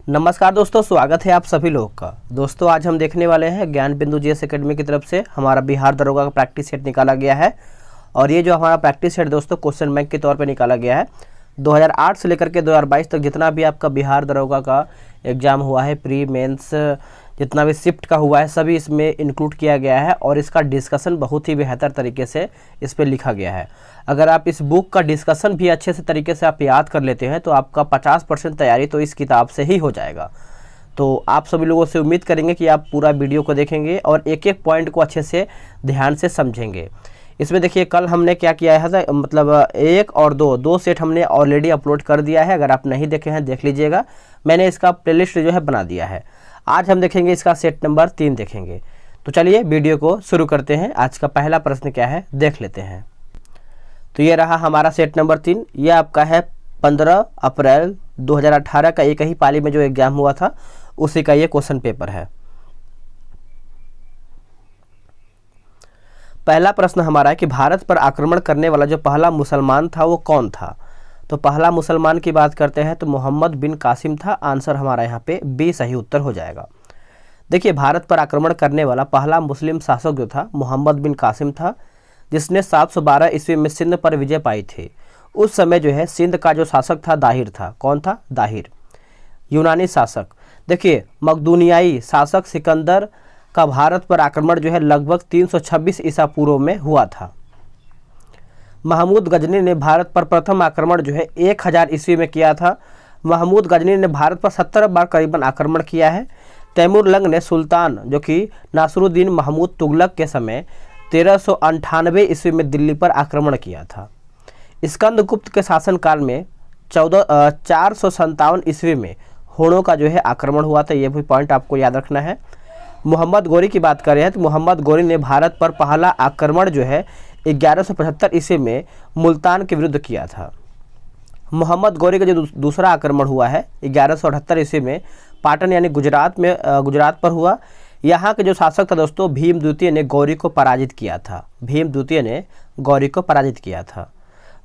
नमस्कार दोस्तों, स्वागत है आप सभी लोग का। दोस्तों आज हम देखने वाले हैं ज्ञान बिंदु जीएस एकेडमी की तरफ से हमारा बिहार दरोगा का प्रैक्टिस सेट निकाला गया है। और ये जो हमारा प्रैक्टिस सेट दोस्तों क्वेश्चन बैंक के तौर पे निकाला गया है। 2008 से लेकर के 2022 तक जितना भी आपका बिहार दरोगा का एग्ज़ाम हुआ है, प्री मेंस जितना भी शिफ्ट का हुआ है, सभी इसमें इंक्लूड किया गया है। और इसका डिस्कशन बहुत ही बेहतर तरीके से इस पर लिखा गया है। अगर आप इस बुक का डिस्कशन भी अच्छे से तरीके से आप याद कर लेते हैं तो आपका 50% तैयारी तो इस किताब से ही हो जाएगा। तो आप सभी लोगों से उम्मीद करेंगे कि आप पूरा वीडियो को देखेंगे और एक एक पॉइंट को अच्छे से ध्यान से समझेंगे। इसमें देखिए कल हमने क्या किया है, मतलब 1 और 2 सेट हमने ऑलरेडी अपलोड कर दिया है। अगर आप नहीं देखे हैं देख लीजिएगा, मैंने इसका प्लेलिस्ट जो है बना दिया है। आज हम देखेंगे इसका सेट नंबर 3 देखेंगे। तो चलिए वीडियो को शुरू करते हैं। आज का पहला प्रश्न क्या है देख लेते हैं। तो ये रहा हमारा सेट नंबर 3। ये आपका है 15 अप्रैल 2018 का एक ही पाली में जो एग्जाम हुआ था उसी का ये क्वेश्चन पेपर है। पहला प्रश्न हमारा है कि भारत पर आक्रमण करने वाला जो पहला मुसलमान था वो कौन था। तो पहला मुसलमान की बात करते हैं तो मोहम्मद बिन कासिम था। आंसर हमारा यहाँ पे बी सही उत्तर हो जाएगा। देखिए भारत पर आक्रमण करने वाला पहला मुस्लिम शासक जो था मोहम्मद बिन कासिम था, जिसने 712 ईस्वी में सिंध पर विजय पाई थी। उस समय जो है सिंध का जो शासक था दाहिर था। कौन था? दाहिर। यूनानी शासक, देखिए मकदूनियाई शासक सिकंदर का भारत पर आक्रमण जो है लगभग 326 ईसा पूर्व में हुआ था। महमूद गजनी ने भारत पर प्रथम आक्रमण जो है 1000 ईस्वी में किया था। महमूद गजनी ने भारत पर 17 बार करीबन आक्रमण किया है। तैमूर लंग ने सुल्तान जो कि नासरुद्दीन महमूद तुगलक के समय 1398 ईस्वी में दिल्ली पर आक्रमण किया था। स्कंदगुप्त के शासनकाल में 457 ईस्वी में होड़ों का जो है आक्रमण हुआ था। ये भी पॉइंट आपको याद रखना है। मोहम्मद गोरी की बात कर रहे हैं तो मोहम्मद गोरी ने भारत पर पहला आक्रमण जो है 1175 ईस्वी में मुल्तान के विरुद्ध किया था। मोहम्मद गोरी का जो दूसरा आक्रमण हुआ है 1178 ईस्वी में पाटन यानी गुजरात पर हुआ। यहाँ के जो शासक था दोस्तों भीम द्वितीय ने गौरी को पराजित किया था। भीम द्वितीय ने गौरी को पराजित किया था।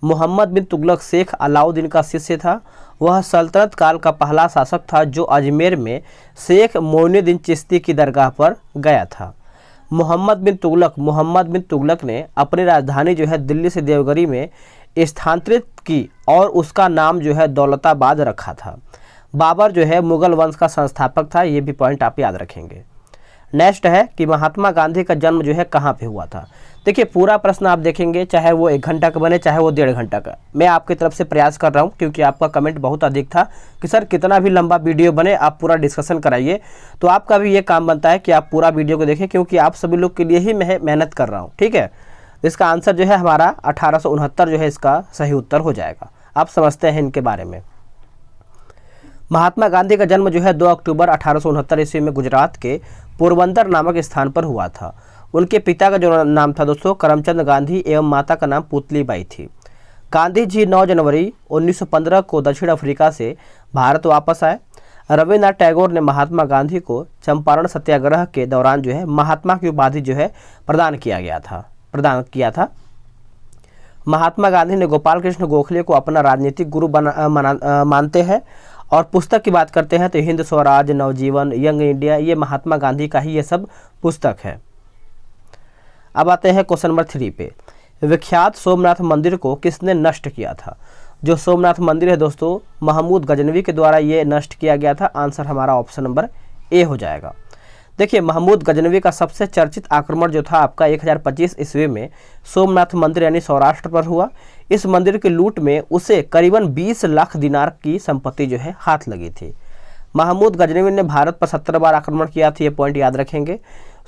मोहम्मद बिन तुगलक शेख अलाउद्दीन का शिष्य था। वह सल्तनत काल का पहला शासक था जो अजमेर में शेख मोइनुद्दीन चिश्ती की दरगाह पर गया था। मोहम्मद बिन तुगलक ने अपनी राजधानी जो है दिल्ली से देवगिरी में स्थानांतरित की और उसका नाम जो है दौलताबाद रखा था। बाबर जो है मुगल वंश का संस्थापक था। ये भी पॉइंट आप याद रखेंगे। नेक्स्ट है कि महात्मा गांधी का जन्म जो है कहाँ पे हुआ था। देखिए पूरा प्रश्न आप देखेंगे, चाहे वो 1 घंटा का बने चाहे वो 1.5 घंटा का। मैं आपकी तरफ से प्रयास कर रहा हूँ क्योंकि आपका कमेंट बहुत अधिक था कि सर कितना भी लंबा वीडियो बने आप पूरा डिस्कशन कराइए। तो आपका भी ये काम बनता है कि आप पूरा वीडियो को देखें क्योंकि आप सभी लोग के लिए ही मैं मेहनत कर रहा हूँ। ठीक है, इसका आंसर जो है हमारा 1869 जो है इसका सही उत्तर हो जाएगा। आप समझते हैं इनके बारे में। महात्मा गांधी का जन्म जो है 2 अक्टूबर 1869 ईस्वी में गुजरात के पोरबंदर नामक स्थान पर हुआ था। उनके पिता का जो नाम था दोस्तों करमचंद गांधी एवं माता का नाम पुतलीबाई थी। गांधी जी 9 जनवरी 1915 को दक्षिण अफ्रीका से भारत वापस आए। रविन्द्रनाथ टैगोर ने महात्मा गांधी को चंपारण सत्याग्रह के दौरान जो है महात्मा की उपाधि जो है प्रदान किया था। महात्मा गांधी ने गोपाल कृष्ण गोखले को अपना राजनीतिक गुरु मानते हैं। और पुस्तक की बात करते हैं तो हिंद स्वराज, नवजीवन, यंग इंडिया, ये महात्मा गांधी का ही ये सब पुस्तक है। अब आते हैं क्वेश्चन नंबर 3 पे। विख्यात सोमनाथ मंदिर को किसने नष्ट किया था। जो सोमनाथ मंदिर है दोस्तों महमूद गजनवी के द्वारा ये नष्ट किया गया था। आंसर हमारा ऑप्शन नंबर ए हो जाएगा। देखिए महमूद गजनवी का सबसे चर्चित आक्रमण जो था आपका 1025 ईस्वी में सोमनाथ मंदिर यानी सौराष्ट्र पर हुआ। इस मंदिर की लूट में उसे करीबन 20 लाख दिनार की संपत्ति जो है हाथ लगी थी। महमूद गजनवी ने भारत पर 17 बार आक्रमण किया था। ये पॉइंट याद रखेंगे।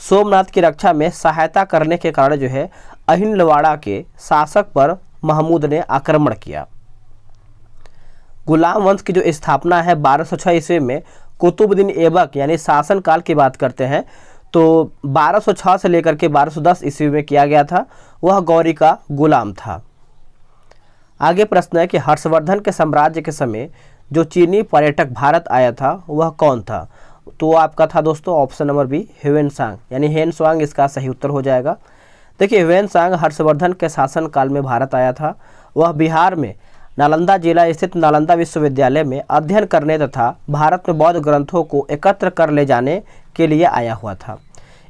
सोमनाथ की रक्षा में सहायता करने के कारण जो है अहिंदवाड़ा के शासक पर महमूद ने आक्रमण किया। गुलाम वंश की जो स्थापना है 1206 ईस्वी में कुतुबुद्दीन ऐबक यानी शासनकाल की बात करते हैं तो 1206 से लेकर के 1210 ईस्वी में किया गया था। वह गौरी का गुलाम था। आगे प्रश्न है कि हर्षवर्धन के साम्राज्य के समय जो चीनी पर्यटक भारत आया था वह कौन था। तो आपका था दोस्तों ऑप्शन नंबर बी ह्वेनसांग यानी हेनसुआंग इसका सही उत्तर हो जाएगा। देखिए ह्वेनसांग हर्षवर्धन के शासनकाल में भारत आया था। वह बिहार में नालंदा जिला स्थित नालंदा विश्वविद्यालय में अध्ययन करने तथा भारत में बौद्ध ग्रंथों को एकत्र कर ले जाने के लिए आया हुआ था।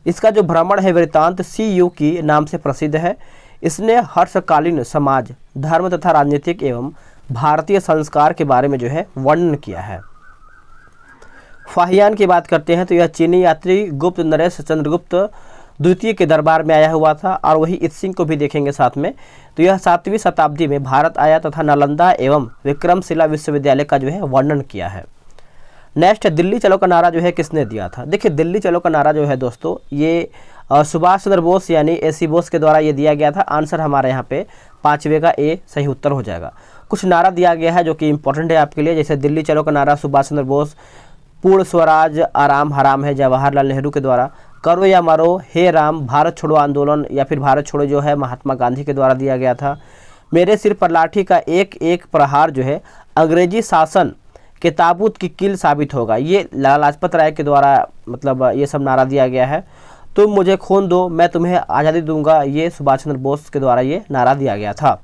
इसका जो भ्रमण है वृत्तांत CU की नाम से प्रसिद्ध है। इसने हर्षकालीन समाज, धर्म तथा राजनीतिक एवं भारतीय संस्कार के बारे में जो है वर्णन किया है। फाहियान की बात करते हैं तो यह चीनी यात्री गुप्त नरेश चंद्रगुप्त द्वितीय के दरबार में आया हुआ था और वही इत्सिंग को भी देखेंगे साथ में। तो यह 7वीं शताब्दी में भारत आया तथा नालंदा एवं विक्रमशिला विश्वविद्यालय का जो है वर्णन किया है। नेक्स्ट, दिल्ली चलो का नारा जो है किसने दिया था? देखिए, दिल्ली चलो का नारा जो है दोस्तों ये सुभाष चंद्र बोस यानी AC बोस के द्वारा ये दिया गया था। आंसर हमारे यहाँ पे 5वें का A सही उत्तर हो जाएगा। कुछ नारा दिया गया है जो कि इंपॉर्टेंट है आपके लिए, जैसे दिल्ली चलो का नारा सुभाष चंद्र बोस, पूर्ण स्वराज आराम हराम है जवाहरलाल नेहरू के द्वारा, करो या मरो हे राम भारत छोड़ो आंदोलन या फिर भारत छोड़ो जो है महात्मा गांधी के द्वारा दिया गया था। मेरे सिर पर लाठी का एक एक प्रहार जो है अंग्रेजी शासन के ताबूत की कील साबित होगा, ये लाला लाजपत राय के द्वारा मतलब ये सब नारा दिया गया है। तुम मुझे खून दो मैं तुम्हें आज़ादी दूंगा, ये सुभाष चंद्र बोस के द्वारा ये नारा दिया गया था।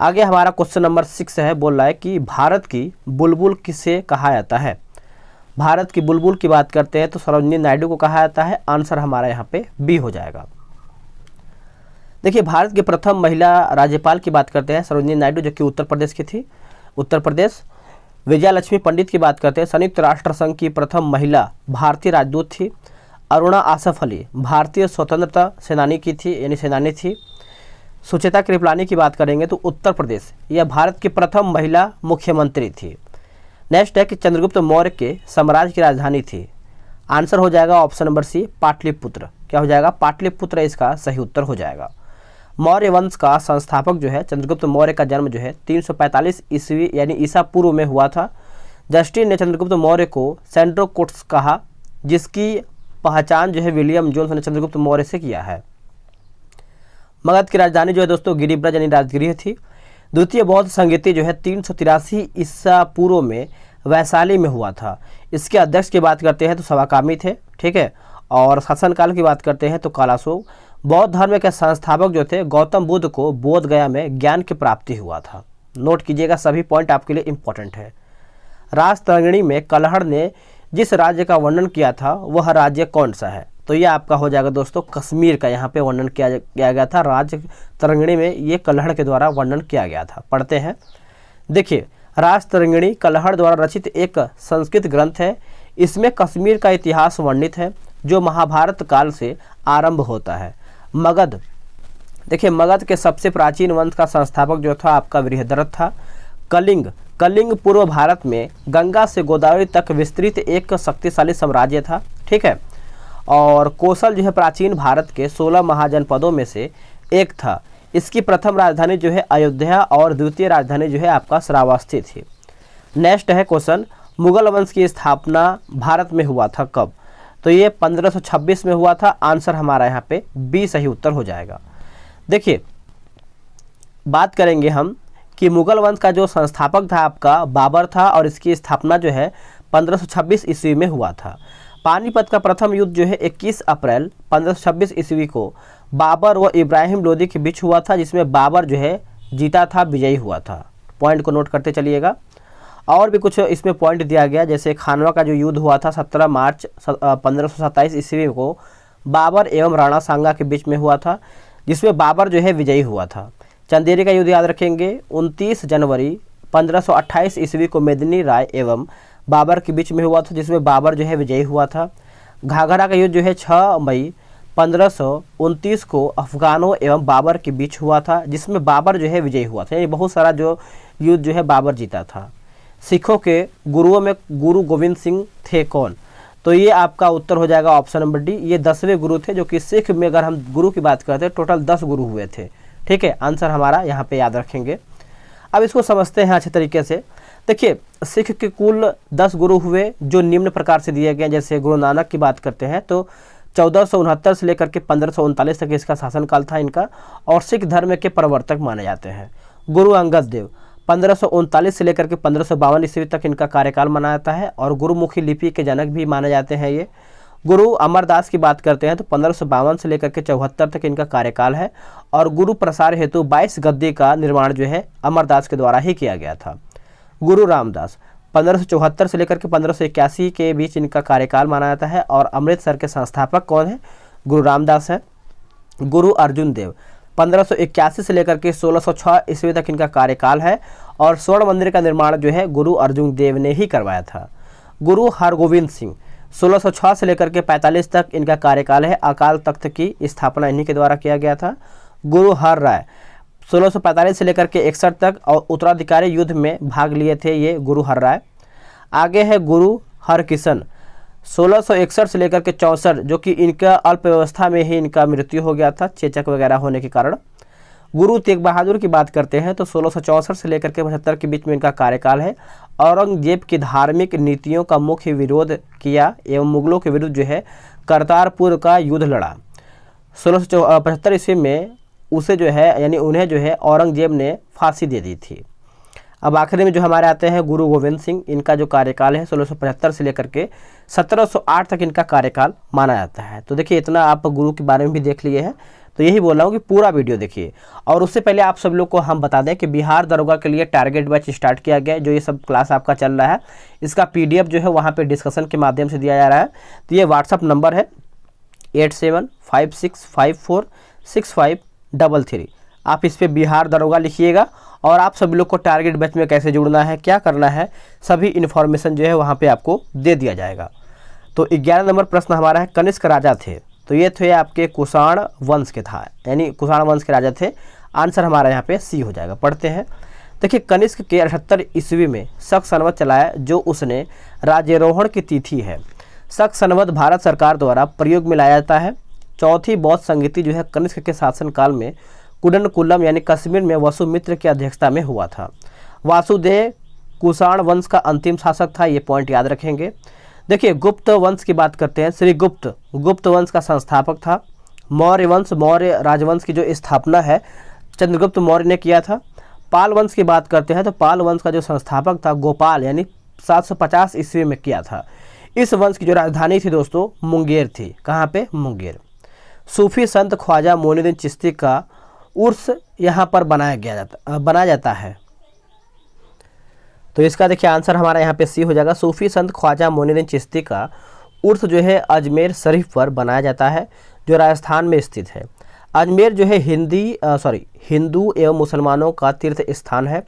आगे हमारा क्वेश्चन नंबर 6 है, बोल रहा है कि भारत की बुलबुल किसे कहा जाता है? भारत की बुलबुल की बात करते हैं तो सरोजिनी नायडू को कहा जाता है। आंसर हमारा यहाँ पे B हो जाएगा। देखिए, भारत की प्रथम महिला राज्यपाल की बात करते हैं सरोजिनी नायडू, जो कि उत्तर प्रदेश की थी, उत्तर प्रदेश। विजया लक्ष्मी पंडित की बात करते हैं, संयुक्त राष्ट्र संघ की प्रथम महिला भारतीय राजदूत थी। अरुणा आसफ अली भारतीय स्वतंत्रता सेनानी की थी, यानी सेनानी थी। सुचेता कृपलानी की बात करेंगे तो उत्तर प्रदेश, यह भारत की प्रथम महिला मुख्यमंत्री थी। नेक्स्ट है कि चंद्रगुप्त मौर्य के साम्राज्य की राजधानी थी। आंसर हो जाएगा ऑप्शन नंबर C पाटलिपुत्र। क्या हो जाएगा? पाटलिपुत्र इसका सही उत्तर हो जाएगा। मौर्य वंश का संस्थापक जो है चंद्रगुप्त मौर्य का जन्म जो है 345 ईस्वी यानी ईसा पूर्व में हुआ था। जस्टिन ने चंद्रगुप्त मौर्य को सेंड्रोकोट्स कहा, जिसकी पहचान जो है विलियम जोन्स ने चंद्रगुप्त मौर्य से किया है। मगध की राजधानी जो है दोस्तों गिरिब्रज यानी राजगृह थी। द्वितीय बौद्ध संगीति जो है 383 ईसा पूर्व में वैशाली में हुआ था। इसके अध्यक्ष की बात करते हैं तो सवाकामी थे, ठीक है। और शासनकाल की बात करते हैं तो कालाशोक। बौद्ध धर्म के संस्थापक जो थे गौतम बुद्ध को बोध गया में ज्ञान की प्राप्ति हुआ था। नोट कीजिएगा, सभी पॉइंट आपके लिए इंपॉर्टेंट है। राजतरंगिणी में कलहड़ ने जिस राज्य का वर्णन किया था वह राज्य कौन सा है? तो ये आपका हो जाएगा दोस्तों कश्मीर का, यहाँ पे वर्णन किया गया था। राजतरंगिणी में ये कलहड़ के द्वारा वर्णन किया गया था। पढ़ते हैं, देखिए, राजतरंगिणी कलहड़ द्वारा रचित एक संस्कृत ग्रंथ है। इसमें कश्मीर का इतिहास वर्णित है जो महाभारत काल से आरंभ होता है। मगध, देखिए, मगध के सबसे प्राचीन वंश का संस्थापक जो था आपका बृहद्रथ था। कलिंग पूर्व भारत में गंगा से गोदावरी तक विस्तृत एक शक्तिशाली साम्राज्य था, ठीक है। और कौशल जो है प्राचीन भारत के 16 महाजनपदों में से एक था। इसकी प्रथम राजधानी जो है अयोध्या और द्वितीय राजधानी जो है आपका श्रावस्ती थी। नेक्स्ट है क्वेश्चन, मुगल वंश की स्थापना भारत में हुआ था कब? तो ये 1526 में हुआ था। आंसर हमारा यहाँ पे B सही उत्तर हो जाएगा। देखिए, बात करेंगे हम कि मुगल वंश का जो संस्थापक था आपका बाबर था और इसकी स्थापना जो है 1526 ईस्वी में हुआ था। पानीपत का प्रथम युद्ध जो है 21 अप्रैल 1526 ईस्वी को बाबर व इब्राहिम लोदी के बीच हुआ था, जिसमें बाबर जो है जीता था, विजयी हुआ था। पॉइंट को नोट करते चलिएगा। और भी कुछ इसमें पॉइंट दिया गया, जैसे खानवा का जो युद्ध हुआ था 17 मार्च 1527 ईस्वी को बाबर एवं राणा सांगा के बीच में हुआ था, जिसमें बाबर जो है विजयी हुआ था। चंदेरी का युद्ध याद रखेंगे 29 जनवरी 1528 ईस्वी को मेदिनी राय एवं बाबर के बीच में हुआ था, जिसमें बाबर जो है विजयी हुआ था। घाघरा का युद्ध जो है 6 मई 1529 को अफगानों एवं बाबर के बीच हुआ था, जिसमें बाबर जो है विजयी हुआ था। यानी बहुत सारा जो युद्ध जो है बाबर जीता था। सिखों के गुरुओं में गुरु गोविंद सिंह थे कौन? तो ये आपका उत्तर हो जाएगा ऑप्शन नंबर D। ये 10वें गुरु थे, जो कि सिख में अगर हम गुरु की बात करते हैं टोटल 10 गुरु हुए थे, ठीक है। आंसर हमारा यहाँ पे याद रखेंगे। अब इसको समझते हैं अच्छे तरीके से। देखिए, सिख के कुल 10 गुरु हुए जो निम्न प्रकार से दिए गए। जैसे गुरु नानक की बात करते हैं तो 1469 से लेकर के 1539 तक इसका शासनकाल था इनका, और सिख धर्म के प्रवर्तक माने जाते हैं। गुरु अंगद देव 1539 से लेकर के 1552 ईस्वी तक इनका कार्यकाल माना जाता है, और गुरुमुखी लिपि के जनक भी माने जाते हैं ये। गुरु अमरदास की बात करते हैं तो 1552 से लेकर के 74 तक इनका कार्यकाल है और गुरु प्रसार हेतु 22 गद्दी का निर्माण जो है अमरदास के द्वारा ही किया गया था। गुरु रामदास 1574 से लेकर के 1581 के बीच इनका कार्यकाल माना जाता है और अमृतसर के संस्थापक कौन है? गुरु रामदास है। गुरु अर्जुन देव 1581 से लेकर के 1606 ईस्वी तक इनका कार्यकाल है और स्वर्ण मंदिर का निर्माण जो है गुरु अर्जुन देव ने ही करवाया था। गुरु हरगोविंद सिंह 1606 से लेकर के 45 तक इनका कार्यकाल है। अकाल तख्त की स्थापना इन्हीं के द्वारा किया गया था। गुरु हर राय 1645 से लेकर के 61 तक और उत्तराधिकारी युद्ध में भाग लिए थे ये गुरु हर राय। आगे है गुरु हरकिशन 1661 से लेकर के 64, जो कि इनका अल्पव्यवस्था में ही इनका मृत्यु हो गया था चेचक वगैरह होने के कारण। गुरु तेग बहादुर की बात करते हैं तो 1664 से लेकर के 75 के बीच में इनका कार्यकाल है। औरंगजेब की धार्मिक नीतियों का मुख्य विरोध किया एवं मुगलों के विरुद्ध जो है करतारपुर का युद्ध लड़ा। 1675 ईस्वी में उसे जो है यानी उन्हें जो है औरंगजेब ने फांसी दे दी थी। अब आखिरी में जो हमारे आते हैं गुरु गोविंद सिंह, इनका जो कार्यकाल है 1675 से लेकर के 1708 तक इनका कार्यकाल माना जाता है। तो देखिए इतना आप गुरु के बारे में भी देख लिए हैं, तो यही बोल रहा हूँ कि पूरा वीडियो देखिए। और उससे पहले आप सब लोग को हम बता दें कि बिहार दरोगा के लिए टारगेट बैच स्टार्ट किया गया है। जो ये सब क्लास आपका चल रहा है इसका PDF जो है वहाँ पे डिस्कशन के माध्यम से दिया जा रहा है। तो ये व्हाट्सअप नंबर है 8756546533। आप इस पर बिहार दरोगा लिखिएगा और आप सभी लोग को टारगेट बैच में कैसे जुड़ना है, क्या करना है, सभी इन्फॉर्मेशन जो है वहाँ पे आपको दे दिया जाएगा। तो 11 नंबर प्रश्न हमारा है कनिष्क राजा थे, तो ये थे आपके कुषाण वंश के था, यानी कुषाण वंश के राजा थे। आंसर हमारा यहाँ पे सी हो जाएगा। पढ़ते हैं। देखिए कनिष्क के 78 ईस्वी में शक संवत चलाया जो उसने राज्यारोहण की तिथि है। शक संवत भारत सरकार द्वारा प्रयोग में लाया जाता है। चौथी बौद्ध संगीति जो है कनिष्क के शासनकाल में कुडनकुलम यानी कश्मीर में वसुमित्र की अध्यक्षता में हुआ था। वासुदेव कुषाण वंश का अंतिम शासक था, ये पॉइंट याद रखेंगे। देखिए गुप्त वंश की बात करते हैं। श्री गुप्त वंश का संस्थापक था। मौर्य वंश, मौर्य राजवंश की जो स्थापना है चंद्रगुप्त मौर्य ने किया था। पाल वंश की बात करते हैं तो पाल वंश का जो संस्थापक था गोपाल यानी 750 ईस्वी में किया था। इस वंश की जो राजधानी थी दोस्तों मुंगेर थी। कहाँ पे? मुंगेर। सूफी संत ख्वाजा मोइनुद्दीन चिश्ती का उर्स यहाँ पर बनाया जाता है। तो इसका देखिए आंसर हमारा यहाँ पे सी हो जाएगा। सूफी संत ख्वाजा मोइनुद्दीन चिश्ती का उर्स जो है अजमेर शरीफ पर बनाया जाता है जो राजस्थान में स्थित है। अजमेर जो है हिंदू एवं मुसलमानों का तीर्थ स्थान है।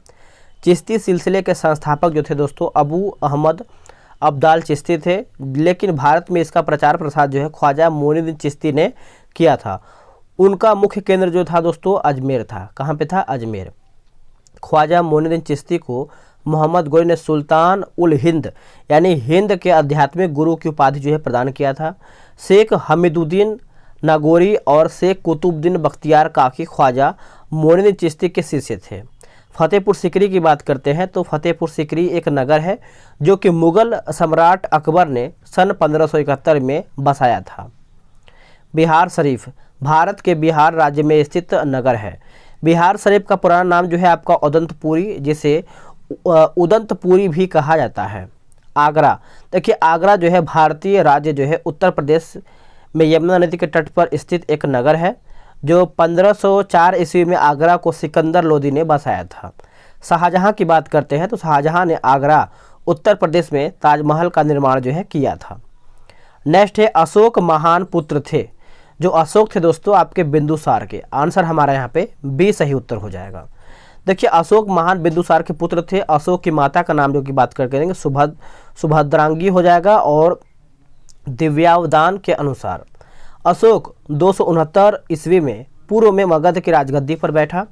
चिश्ती सिलसिले के संस्थापक जो थे दोस्तों अबू अहमद अब्दाल चिश्ती थे, लेकिन भारत में इसका प्रचार प्रसार जो है ख्वाजा मोइनुद्दीन चिश्ती ने किया था। उनका मुख्य केंद्र जो था दोस्तों अजमेर था। कहाँ पे था? अजमेर। ख्वाजा मोइनुद्दीन चिश्ती को मोहम्मद गोरी ने सुल्तान उल हिंद यानी हिंद के आध्यात्मिक गुरु की उपाधि जो है प्रदान किया था। शेख हमीदुद्दीन नागौरी और शेख कुतुबुद्दीन बख्तियार काकी ख्वाजा मोइनुद्दीन चिश्ती के शिष्य थे। फतेहपुर सीकरी की बात करते हैं तो फतेहपुर सीकरी एक नगर है जो कि मुगल सम्राट अकबर ने सन 1571 में बसाया था। बिहार शरीफ भारत के बिहार राज्य में स्थित नगर है। बिहार शरीफ का पुराना नाम जो है आपका उदंतपुरी, जिसे उदंतपुरी भी कहा जाता है। आगरा, देखिए आगरा जो है भारतीय राज्य जो है उत्तर प्रदेश में यमुना नदी के तट पर स्थित एक नगर है जो 1504 ईस्वी में आगरा को सिकंदर लोदी ने बसाया था। शाहजहां की बात करते हैं तो शाहजहां ने आगरा उत्तर प्रदेश में ताजमहल का निर्माण जो है किया था। नेक्स्ट है अशोक महान पुत्र थे। जो अशोक थे दोस्तों आपके बिंदुसार के। आंसर हमारा यहाँ पे बी सही उत्तर हो जाएगा। देखिए अशोक महान बिंदुसार के पुत्र थे। अशोक की माता का नाम जो की बात करके देंगे सुभद्रांगी हो जाएगा और दिव्यावदान के अनुसार अशोक 269 ईस्वी में पूर्व में मगध की राजगद्दी पर बैठा।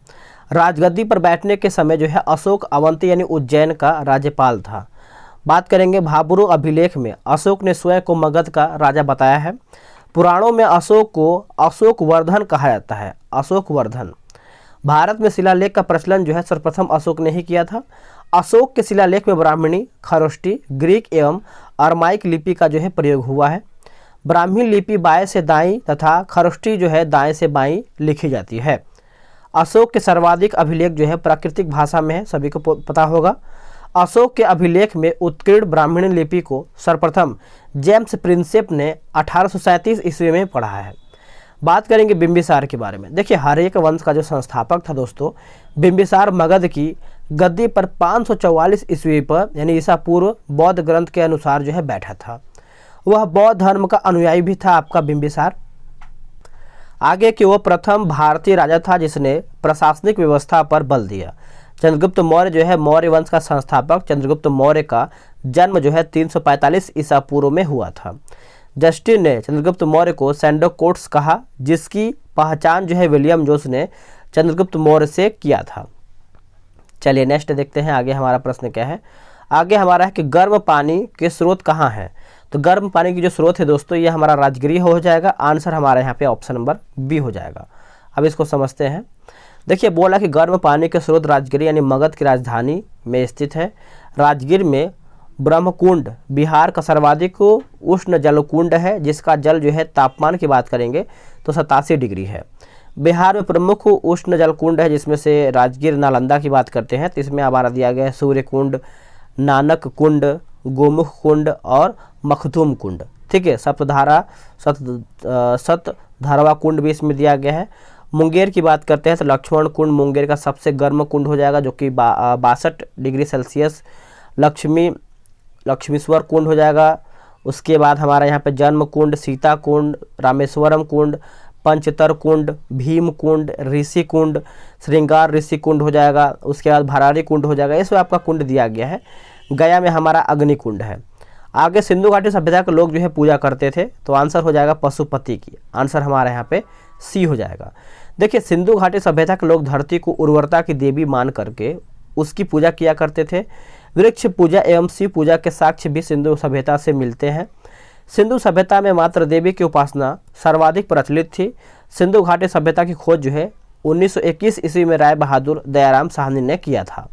राजगद्दी पर बैठने के समय जो है अशोक अवंती यानी उज्जैन का राज्यपाल था। बात करेंगे भाब्रू अभिलेख में अशोक ने स्वयं को मगध का राजा बताया है। पुराणों में अशोक को अशोक वर्धन कहा जाता है। अशोक वर्धन। भारत में शिलालेख का प्रचलन जो है सर्वप्रथम अशोक ने ही किया था। अशोक के शिलालेख में ब्राह्मणी, खरोष्टी, ग्रीक एवं अरमाइक लिपि का जो है प्रयोग हुआ है। ब्राह्मी लिपि बाएं से दाईं तथा खरोष्टी जो है दाएं से बाईं लिखी जाती है। अशोक के सर्वाधिक अभिलेख जो है प्राकृतिक भाषा में है, सभी को पता होगा। अशोक के अभिलेख में उत्कीर्ण ब्राह्मणी लिपि को सर्वप्रथम जेम्स प्रिंसेप ने 1837 ईस्वी में पढ़ा है। बात करेंगे बिंबिसार के बारे में। देखिए हर्यक वंश का जो संस्थापक था दोस्तों, बिंबिसार मगध की गद्दी पर 544 ईस्वी पर यानी ईसा पूर्व बौद्ध ग्रंथ के अनुसार जो है बैठा था। वह बौद्ध धर्म का अनुयायी भी था आपका बिंबिसार। आगे कि वो प्रथम भारतीय राजा था जिसने प्रशासनिक व्यवस्था पर बल दिया। चंद्रगुप्त मौर्य जो है मौर्य वंश का संस्थापक चंद्रगुप्त मौर्य का जन्म जो है 345 ईसा पूर्व में हुआ था। जस्टिन ने चंद्रगुप्त मौर्य को सैंडोकोट्स कहा, जिसकी पहचान जो है विलियम जोस ने चंद्रगुप्त मौर्य से किया था। चलिए नेक्स्ट देखते हैं आगे हमारा प्रश्न क्या है। आगे हमारा है कि गर्म पानी के स्रोत कहाँ हैं। तो गर्म पानी की जो स्रोत है दोस्तों ये हमारा राजगिरी हो जाएगा। आंसर हमारा यहाँ पे ऑप्शन नंबर बी हो जाएगा। अब इसको समझते हैं। देखिए बोला कि गर्म पानी के स्रोत राजगिरी यानी मगध की राजधानी में स्थित है। राजगीर में ब्रह्मकुंड बिहार का सर्वाधिक उष्ण जलकुंड है, जिसका जल जो है तापमान की बात करेंगे तो 87 डिग्री है। बिहार में प्रमुख उष्ण जलकुंड है जिसमें से राजगीर नालंदा की बात करते हैं तो इसमें हमारा दिया गया है सूर्य कुंड, नानक कुंड, गोमुख कुंड और मखदूम कुंड। ठीक है, सतधारवा कुंड भी इसमें दिया गया है। मुंगेर की बात करते हैं तो लक्ष्मण कुंड मुंगेर का सबसे गर्म कुंड हो जाएगा जो कि 62 डिग्री सेल्सियस। लक्ष्मीश्वर कुंड हो जाएगा। उसके बाद हमारा यहाँ पे जन्म कुंड, सीता कुंड, रामेश्वरम कुंड, पंचतर कुंड, भीम कुंड, ऋषि कुंड, श्रृंगार ऋषि कुंड हो जाएगा। उसके बाद भरारी कुंड हो जाएगा। इसमें आपका कुंड दिया गया है। गया में हमारा अग्नि कुंड है। आगे सिंधु घाटी सभ्यता के लोग जो है पूजा करते थे तो आंसर हो जाएगा पशुपति की। आंसर हमारा यहाँ पे सी हो जाएगा। देखिए सिंधु घाटी सभ्यता के लोग धरती को उर्वरता की देवी मान करके उसकी पूजा किया करते थे। वृक्ष पूजा एवं शिव पूजा के साक्ष्य भी सिंधु सभ्यता से मिलते हैं। सिंधु सभ्यता में मात्र देवी की उपासना सर्वाधिक प्रचलित थी। सिंधु घाटी सभ्यता की खोज जो है 1921 ईस्वी में राय बहादुर दयाराम साहनी ने किया था।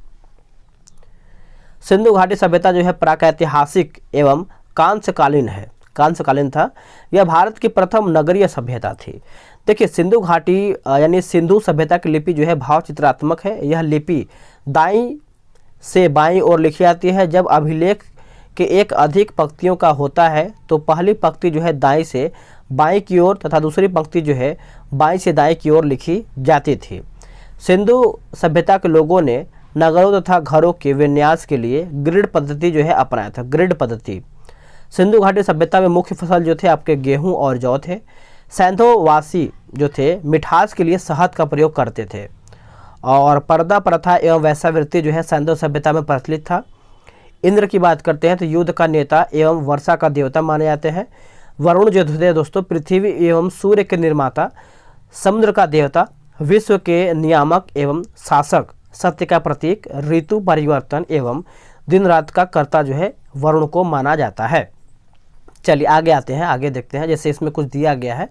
सिंधु घाटी सभ्यता जो है प्रागैतिहासिक एवं कांस्यकालीन है। कांस्यकालीन था। यह भारत की प्रथम नगरीय सभ्यता थी। देखिए सिंधु घाटी यानी सिंधु सभ्यता की लिपि जो है भाव चित्रात्मक है। यह लिपि दाईं से बाईं ओर लिखी जाती है। जब अभिलेख के एक अधिक पंक्तियों का होता है तो पहली पंक्ति जो है दाईं से बाईं की ओर तथा दूसरी पंक्ति जो है बाईं से दाईं की ओर लिखी जाती थी। सिंधु सभ्यता के लोगों ने नगरों तथा घरों के विन्यास के लिए ग्रिड पद्धति जो है अपनाया था। ग्रिड पद्धति। सिंधु घाटी सभ्यता में मुख्य फसल जो थे आपके गेहूं और जौ थे। सैंधोवासी जो थे मिठास के लिए शहद का प्रयोग करते थे और पर्दा प्रथा एवं वैश्यावृत्ति जो है सैंधव सभ्यता में प्रचलित था। इंद्र की बात करते हैं तो युद्ध का नेता एवं वर्षा का देवता माने जाते हैं। वरुण जो थे दोस्तों पृथ्वी एवं सूर्य के निर्माता, समुद्र का देवता, विश्व के नियामक एवं शासक, सत्य का प्रतीक, ऋतु परिवर्तन एवं दिन रात का कर्ता जो है वरुण को माना जाता है। चलिए आगे आते हैं। आगे देखते हैं। जैसे इसमें कुछ दिया गया है,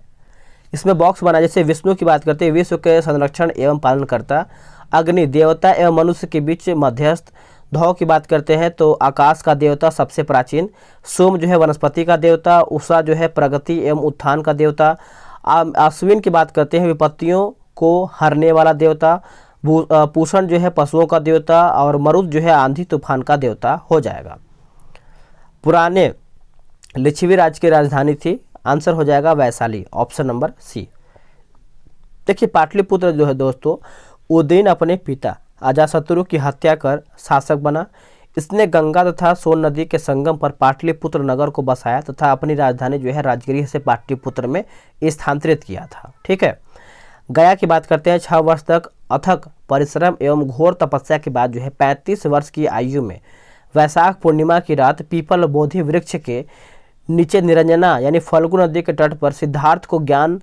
इसमें बॉक्स बना। जैसे विष्णु की बात करते हैं विश्व के संरक्षण एवं पालनकर्ता, अग्नि देवता एवं मनुष्य के बीच मध्यस्थ। धौ की बात करते हैं तो आकाश का देवता सबसे प्राचीन। सोम जो है वनस्पति का देवता। उषा जो है प्रगति एवं उत्थान का देवता। अश्विन की बात करते हैं विपत्तियों को हरने वाला देवता। पूषण जो है पशुओं का देवता और मरुत जो है आंधी तूफान का देवता हो जाएगा। पुराने लिच्छवी राज्य की राजधानी थी। आंसर हो जाएगा वैशाली। Option number C. देखिए पाटलिपुत्र जो है दोस्तों उदयन अपने पिता अजातशत्रु की हत्या कर शासक बना। इसने गंगा तथा सोन नदी के संगम पर पाटलिपुत्र नगर को बसाया तथा अपनी राजधानी जो है राजगृह से पाटलिपुत्र में स्थानांतरित किया था। ठीक है। गया की बात करते हैं। 6 वर्ष तक अथक परिश्रम एवं घोर तपस्या के बाद जो है 35 वर्ष की आयु में वैशाख पूर्णिमा की रात पीपल बोधि वृक्ष के नीचे निरंजना यानी फल्गु नदी के तट पर सिद्धार्थ को ज्ञान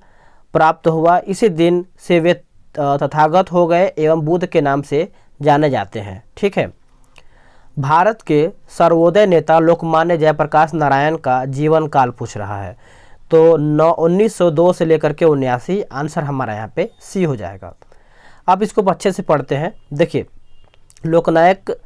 प्राप्त हुआ। इसी दिन से वे तथागत हो गए एवं बुद्ध के नाम से जाने जाते हैं। ठीक है। भारत के सर्वोदय नेता लोकमान्य जयप्रकाश नारायण का जीवन काल पूछ रहा है तो 1902 से लेकर के 79। आंसर हमारा यहाँ पे सी हो जाएगा। अब इसको अच्छे से पढ़ते हैं। देखिए लोकनायक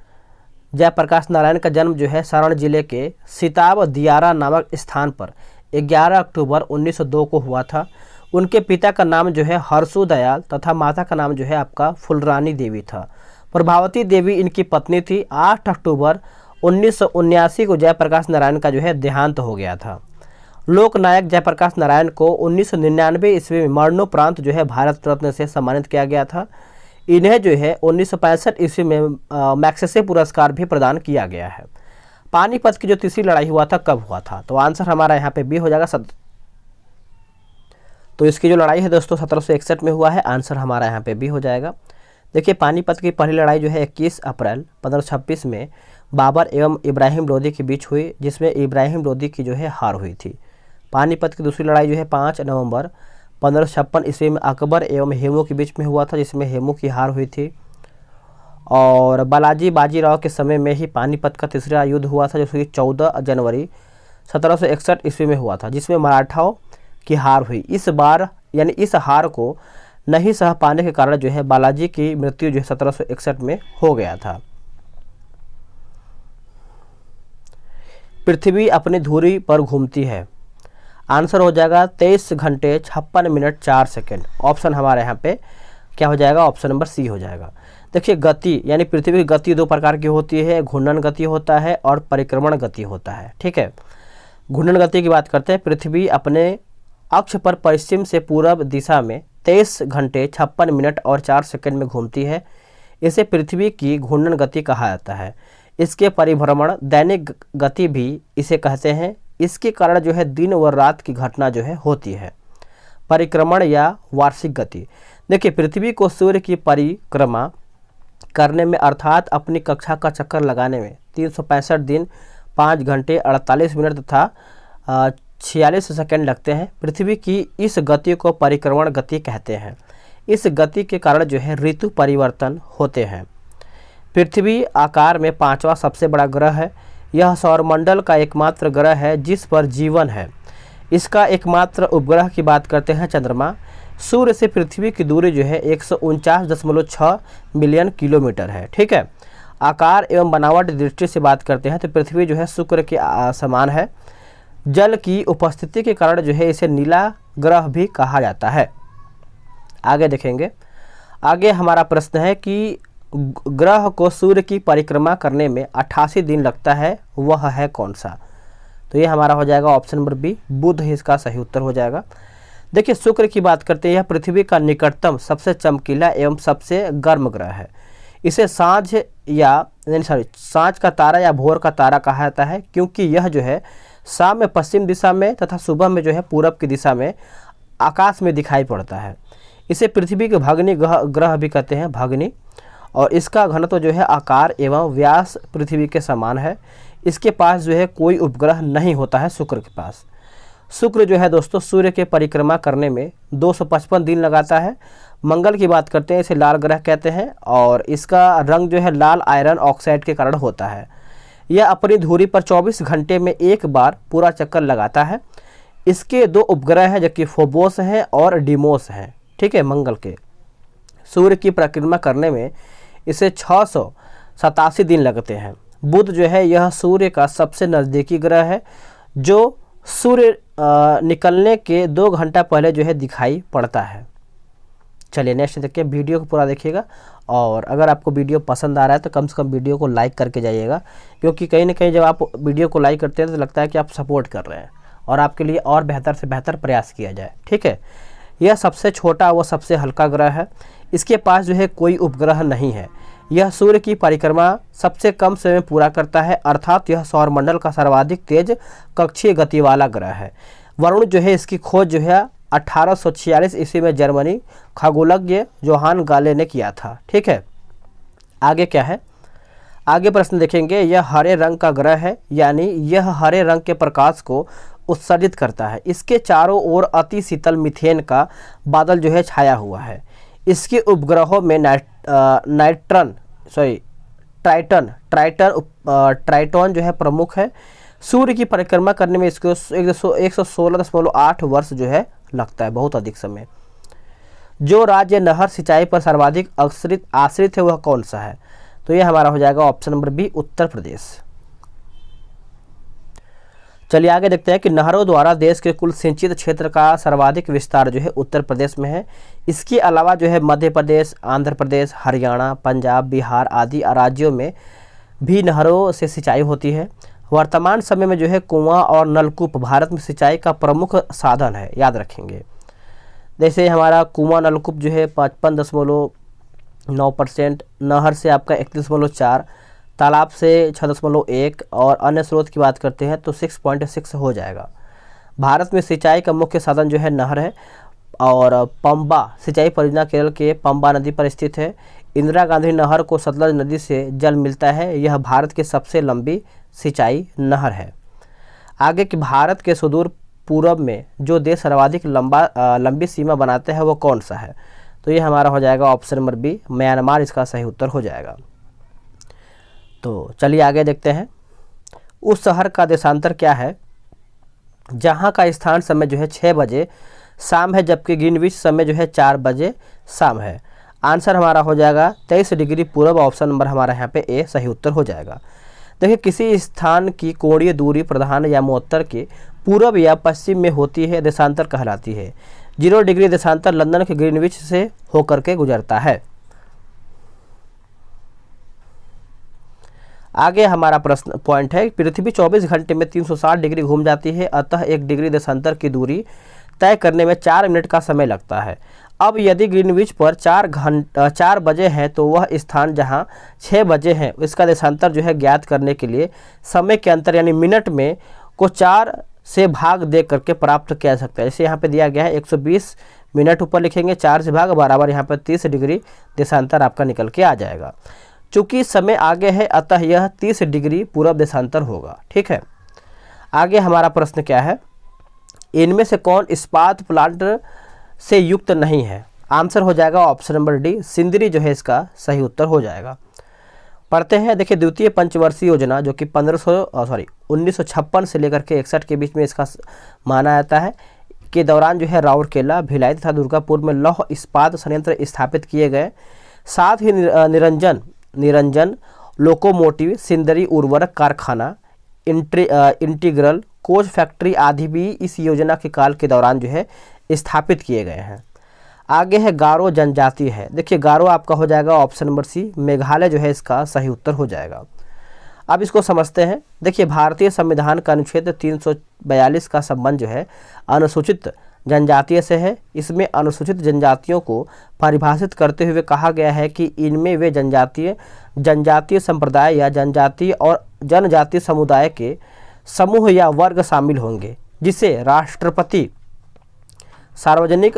जयप्रकाश नारायण का जन्म जो है सारण जिले के सिताब दियारा नामक स्थान पर 11 अक्टूबर 1902 को हुआ था। उनके पिता का नाम जो है हर्षु दयाल तथा माता का नाम जो है आपका फुलरानी देवी था। प्रभावती देवी इनकी पत्नी थी। 8 अक्टूबर 1979 को जयप्रकाश नारायण का जो है देहांत हो गया था। लोक नायक जयप्रकाश नारायण को 1999 ईस्वी में मरणोपरांत जो है भारत रत्न से सम्मानित किया गया था। इन्हें जो है 1965 ईस्वी में मैग्सेसे पुरस्कार भी प्रदान किया गया है। पानीपत की जो तीसरी लड़ाई हुआ था कब हुआ था? तो आंसर हमारा यहाँ पे बी हो जाएगा। तो इसकी जो लड़ाई है दोस्तों 1761 में हुआ है। आंसर हमारा यहाँ पे बी हो जाएगा। देखिए पानीपत की पहली लड़ाई जो है 21 अप्रैल 1526 में बाबर एवं इब्राहिम लोदी के बीच हुई, जिसमें इब्राहिम लोदी की जो है हार हुई थी। पानीपत की दूसरी लड़ाई जो है 5 नवंबर 1556 ईस्वी में अकबर एवं हेमू के बीच में हुआ था, जिसमें हेमू की हार हुई थी। और बालाजी बाजीराव के समय में ही पानीपत का तीसरा युद्ध हुआ था, जो कि 14 जनवरी 1761 ईस्वी में हुआ था, जिसमें मराठाओं की हार हुई। इस बार यानी इस हार को नहीं सह पाने के कारण जो है बालाजी की मृत्यु जो है 1761 में हो गया था। पृथ्वी अपनी धुरी पर घूमती है। आंसर हो जाएगा 23 घंटे 56 मिनट 4 सेकेंड। ऑप्शन हमारे यहाँ पे क्या हो जाएगा? ऑप्शन नंबर सी हो जाएगा। देखिए गति यानी पृथ्वी की गति दो प्रकार की होती है, घूर्णन गति होता है और परिक्रमण गति होता है। ठीक है, घूर्णन गति की बात करते हैं। पृथ्वी अपने अक्ष पर पश्चिम से पूर्व दिशा में 23 घंटे 56 मिनट और 4 सेकंड में घूमती है। इसे पृथ्वी की घूर्णन गति कहा जाता है। इसके परिभ्रमण दैनिक गति भी इसे कहते हैं। इसके कारण जो है दिन व रात की घटना जो है होती है। परिक्रमण या वार्षिक गति, देखिए पृथ्वी को सूर्य की परिक्रमा करने में अर्थात अपनी कक्षा का चक्कर लगाने में 365 दिन 5 घंटे 48 मिनट तथा 46 सेकंड लगते हैं। पृथ्वी की इस गति को परिक्रमण गति कहते हैं। इस गति के कारण जो है ऋतु परिवर्तन होते हैं। पृथ्वी आकार में 5वां सबसे बड़ा ग्रह है। यह सौरमंडल का एकमात्र ग्रह है जिस पर जीवन है। इसका एकमात्र उपग्रह की बात करते हैं चंद्रमा। सूर्य से पृथ्वी की दूरी जो है 149.6 मिलियन किलोमीटर है। ठीक है, आकार एवं बनावट दृष्टि से बात करते हैं तो पृथ्वी जो है शुक्र के समान है। जल की उपस्थिति के कारण जो है इसे नीला ग्रह भी कहा जाता है। आगे देखेंगे, आगे हमारा प्रश्न है कि ग्रह को सूर्य की परिक्रमा करने में 88 दिन लगता है, वह है कौन सा? तो ये हमारा हो जाएगा ऑप्शन नंबर बी, बुध ही इसका सही उत्तर हो जाएगा। देखिए शुक्र की बात करते हैं, यह पृथ्वी का निकटतम सबसे चमकीला एवं सबसे गर्म ग्रह है। इसे सांझ का तारा या भोर का तारा कहा जाता है, क्योंकि यह जो है शाम में पश्चिम दिशा में तथा सुबह में जो है पूरब की दिशा में आकाश में दिखाई पड़ता है। इसे पृथ्वी के भग्नी ग्रह भी कहते हैं, भग्नी। और इसका घनत्व जो है आकार एवं व्यास पृथ्वी के समान है। इसके पास जो है कोई उपग्रह नहीं होता है शुक्र के पास। शुक्र जो है दोस्तों सूर्य के परिक्रमा करने में 255 दिन लगाता है। मंगल की बात करते हैं, इसे लाल ग्रह कहते हैं और इसका रंग जो है लाल आयरन ऑक्साइड के कारण होता है। यह अपनी धुरी पर 24 घंटे में एक बार पूरा चक्कर लगाता है। इसके 2 उपग्रह हैं, जबकि फोबोस हैं और डिमोस हैं। ठीक है, मंगल के सूर्य की परिक्रमा करने में इसे 687 दिन लगते हैं। बुध जो है यह सूर्य का सबसे नज़दीकी ग्रह है, जो सूर्य निकलने के 2 घंटा पहले जो है दिखाई पड़ता है। चलिए नेक्स्ट देखिए, वीडियो को पूरा देखिएगा और अगर आपको वीडियो पसंद आ रहा है तो कम से कम वीडियो को लाइक करके जाइएगा, क्योंकि कहीं ना कहीं जब आप वीडियो को लाइक करते हैं तो लगता है कि आप सपोर्ट कर रहे हैं और आपके लिए और बेहतर से बेहतर प्रयास किया जाए। ठीक है, यह सबसे छोटा व सबसे हल्का ग्रह है। इसके पास जो है कोई उपग्रह नहीं है। यह सूर्य की परिक्रमा सबसे कम समय में पूरा करता है, अर्थात यह सौरमंडल का सर्वाधिक तेज कक्षीय गति वाला ग्रह है। वरुण जो है इसकी खोज जो है 1846 ईस्वी में जर्मनी खगोलज्ञ जोहान गाले ने किया था। ठीक है, आगे क्या है, आगे प्रश्न देखेंगे। यह हरे रंग का ग्रह है, यानी यह हरे रंग के प्रकाश को उत्सर्जित करता है। इसके चारों ओर अति शीतल मीथेन का बादल जो है छाया हुआ है। इसके उपग्रहों में ट्राइटन जो है प्रमुख है। सूर्य की परिक्रमा करने में इसको 116.8 वर्ष जो है लगता है, बहुत अधिक समय। जो राज्य नहर सिंचाई पर सर्वाधिक आश्रित है वह कौन सा है? तो यह हमारा हो जाएगा option number B, Uttar Pradesh. चलिए आगे देखते हैं कि नहरों द्वारा देश के कुल सिंचित क्षेत्र का सर्वाधिक विस्तार जो है उत्तर प्रदेश में है। इसके अलावा जो है मध्य प्रदेश, आंध्र प्रदेश, हरियाणा, पंजाब, बिहार आदि राज्यों में भी नहरों से सिंचाई होती है। वर्तमान समय में जो है कुआं और नलकूप भारत में सिंचाई का प्रमुख साधन है, याद रखेंगे। जैसे हमारा कुआं नलकूप जो है 55.9%, नहर से आपका 31.4%, तालाब से 6.1 और अन्य स्रोत की बात करते हैं तो 6.6 हो जाएगा। भारत में सिंचाई का मुख्य साधन जो है नहर है और पंबा सिंचाई परियोजना केरल के पंबा नदी पर स्थित है। इंदिरा गांधी नहर को सतलज नदी से जल मिलता है। यह भारत की सबसे लंबी सिंचाई नहर है। आगे कि भारत के सुदूर पूर्व में जो देश सर्वाधिक लंबी सीमा बनाते हैं वो कौन सा है? तो ये हमारा हो जाएगा ऑप्शन नंबर बी, म्यांमार इसका सही उत्तर हो जाएगा। तो चलिए आगे देखते हैं, उस शहर का देशांतर क्या है जहां का स्थान समय जो है 6 बजे शाम है जबकि ग्रीनविच समय जो है 4 बजे शाम है? आंसर हमारा हो जाएगा 23 डिग्री पूर्व, ऑप्शन नंबर हमारा यहाँ पे ए सही उत्तर हो जाएगा। देखिए किसी स्थान की कोणीय दूरी प्रधान या मध्योत्तर के पूर्व या पश्चिम में होती है, देशांतर कहलाती है। 0 डिग्री देशांतर लंदन के ग्रीनविच से होकर के गुजरता है। आगे हमारा प्रश्न पॉइंट है, पृथ्वी 24 घंटे में 360 डिग्री घूम जाती है, अतः 1 डिग्री देशांतर की दूरी तय करने में 4 मिनट का समय लगता है। अब यदि ग्रीनविच पर 4 बजे हैं तो वह स्थान जहां 6 बजे हैं इसका देशांतर जो है ज्ञात करने के लिए समय के अंतर यानी मिनट में को 4 से भाग दे करके प्राप्त किया जा सकता है। जैसे यहाँ पे दिया गया है 120 मिनट ऊपर लिखेंगे, 4 से भाग बराबर यहाँ पर 30 डिग्री देशांतर आपका निकल के आ जाएगा। चूंकि समय आगे है अतः यह 30 डिग्री पूर्व देशांतर होगा। ठीक है, आगे हमारा प्रश्न क्या है, इनमें से कौन इस्पात प्लांट से युक्त नहीं है? आंसर हो जाएगा ऑप्शन नंबर डी, सिंदरी जो है इसका सही उत्तर हो जाएगा। पढ़ते हैं, देखिए द्वितीय पंचवर्षीय योजना जो कि 1956 से लेकर के 61 के बीच में इसका माना जाता है के दौरान जो है राउरकेला, भिलाई तथा दुर्गापुर में लौह इस्पात संयंत्र स्थापित किए गए। साथ ही निरंजन लोकोमोटिव, सिंदरी उर्वरक कारखाना, इंटीग्रल कोच फैक्ट्री आदि भी इस योजना के काल के दौरान जो है स्थापित किए गए हैं। आगे है गारो जनजाति है। देखिए गारो आपका हो जाएगा ऑप्शन नंबर सी, मेघालय जो है इसका सही उत्तर हो जाएगा। अब इसको समझते हैं। देखिए भारतीय संविधान का अनुच्छेद 342 का संबंध जो है अनुसूचित जनजातीय से है। इसमें अनुसूचित जनजातियों को परिभाषित करते हुए कहा गया है कि इनमें वे जनजातीय संप्रदाय या जनजातीय और जनजातीय समुदाय के समूह या वर्ग शामिल होंगे जिसे राष्ट्रपति सार्वजनिक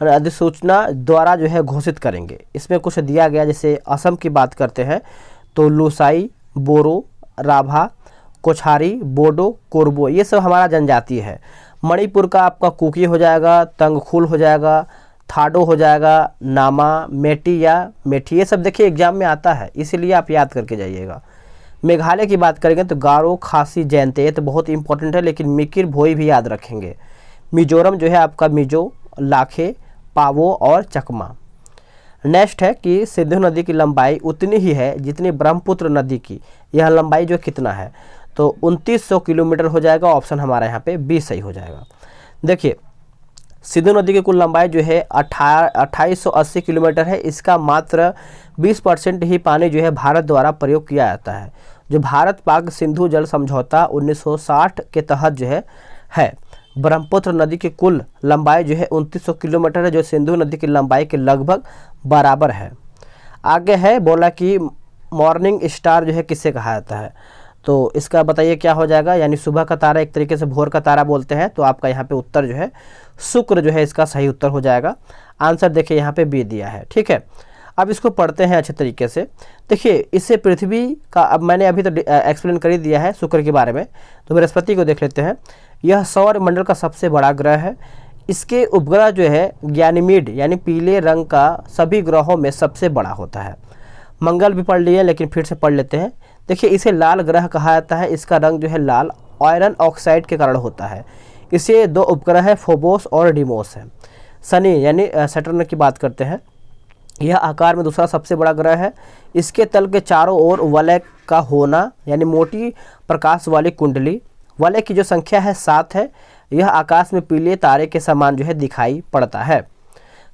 अधिसूचना द्वारा जो है घोषित करेंगे। इसमें कुछ दिया गया, जैसे असम की बात करते हैं तो लूसाई, बोरो, राभा, कोछारी, बोडो, कोरबो ये सब हमारा जनजातीय है। मणिपुर का आपका कुकी हो जाएगा, तंगखुल हो जाएगा, थाडो हो जाएगा, नामा, मेटी या मेठी, ये सब देखिए एग्जाम में आता है, इसीलिए आप याद करके जाइएगा। मेघालय की बात करेंगे तो गारो, खासी, जैंते, ये तो बहुत इंपॉर्टेंट है, लेकिन मिकिर, भोई भी याद रखेंगे। मिजोरम जो है आपका मिजो, लाखे, पावो और चकमा। नेक्स्ट है कि सिंधु नदी की लंबाई उतनी ही है जितनी ब्रह्मपुत्र नदी की, यह लंबाई जो कितना है? तो 2900 किलोमीटर हो जाएगा, ऑप्शन हमारा यहाँ पे बी सही हो जाएगा। देखिए सिंधु नदी की कुल लंबाई जो है 2880 किलोमीटर है। इसका मात्र 20% ही पानी जो है भारत द्वारा प्रयोग किया जाता है। जो भारत पाक सिंधु जल समझौता 1960 के तहत जो है ब्रह्मपुत्र नदी की कुल लंबाई जो है 2900 किलोमीटर है, जो सिंधु नदी की लंबाई के लगभग बराबर है। आगे है बोला कि मॉर्निंग स्टार जो है किससे कहा जाता है? तो इसका बताइए क्या हो जाएगा, यानी सुबह का तारा, एक तरीके से भोर का तारा बोलते हैं। तो आपका यहाँ पे उत्तर जो है शुक्र जो है इसका सही उत्तर हो जाएगा। आंसर देखिए यहाँ पे बी दिया है। ठीक है, अब इसको पढ़ते हैं अच्छे तरीके से। देखिए इससे पृथ्वी का, अब मैंने अभी तो एक्सप्लेन कर ही दिया है शुक्र के बारे में, तो बृहस्पति को देख लेते हैं। यह सौर मंडल का सबसे बड़ा ग्रह है। इसके उपग्रह जो है गैनीमीड यानी पीले रंग का सभी ग्रहों में सबसे बड़ा होता है। मंगल भी पढ़ लिए लेकिन फिर से पढ़ लेते हैं। देखिए इसे लाल ग्रह कहा जाता है। इसका रंग जो है लाल आयरन ऑक्साइड के कारण होता है। इसे 2 उपग्रह है, फोबोस और डिमोस है। शनि यानी सैटर्न की बात करते हैं, यह आकार में दूसरा सबसे बड़ा ग्रह है। इसके तल के चारों ओर वलय का होना यानी मोटी प्रकाश वाली कुंडली। वलय की जो संख्या है 7 है। यह आकाश में पीले तारे के समान जो है दिखाई पड़ता है।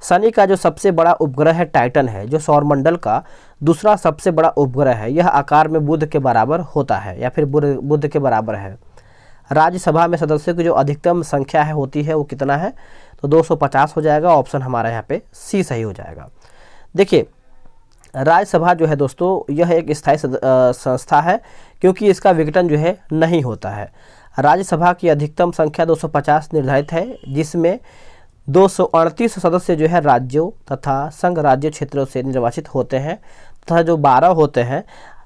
शनि का जो सबसे बड़ा उपग्रह है टाइटन है, जो सौरमंडल का दूसरा सबसे बड़ा उपग्रह है। यह आकार में बुध के बराबर होता है या फिर बुध के बराबर है। राज्यसभा में सदस्यों की जो अधिकतम संख्या है होती है वो कितना है, तो 250 हो जाएगा। ऑप्शन हमारा यहाँ पे सी सही हो जाएगा। देखिए राज्यसभा जो है दोस्तों यह एक स्थायी संस्था है, क्योंकि इसका विघटन जो है नहीं होता है। राज्यसभा की अधिकतम संख्या 250 निर्धारित है, जिसमें 238 सदस्य जो है राज्यों तथा संघ राज्य क्षेत्रों से निर्वाचित होते हैं तथा जो 12 होते हैं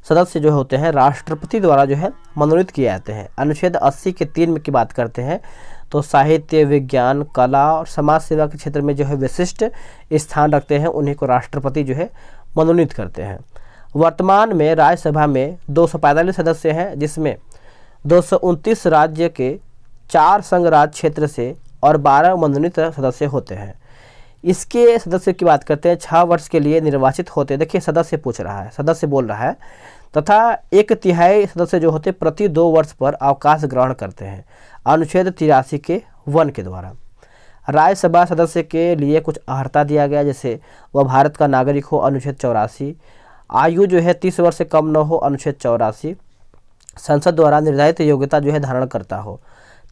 सदस्य जो होते हैं राष्ट्रपति द्वारा जो है मनोनीत किए जाते हैं। अनुच्छेद 80 के 3 में की बात करते हैं तो साहित्य, विज्ञान, कला और समाज सेवा के क्षेत्र में जो है विशिष्ट स्थान रखते हैं, उन्हीं को राष्ट्रपति जो है मनोनीत करते हैं। वर्तमान में राज्यसभा में 245 सदस्य हैं, जिसमें 229 राज्य के 4 संघ राज्य क्षेत्र से और 12 मनोनीत सदस्य होते हैं। इसके सदस्य की बात करते हैं 6 वर्ष के लिए निर्वाचित होते हैं। देखिए सदस्य पूछ रहा है, सदस्य बोल रहा है, तथा 1/3 सदस्य जो होते प्रति 2 वर्ष पर अवकाश ग्रहण करते हैं, अनुच्छेद 83 के 1 के द्वारा। राज्यसभा सदस्य के लिए कुछ अर्हता दिया गया, जैसे वह भारत का नागरिक हो, अनुच्छेद 84, आयु जो है 30 वर्ष से कम न हो, अनुच्छेद 84, संसद द्वारा निर्धारित योग्यता जो है धारण करता हो,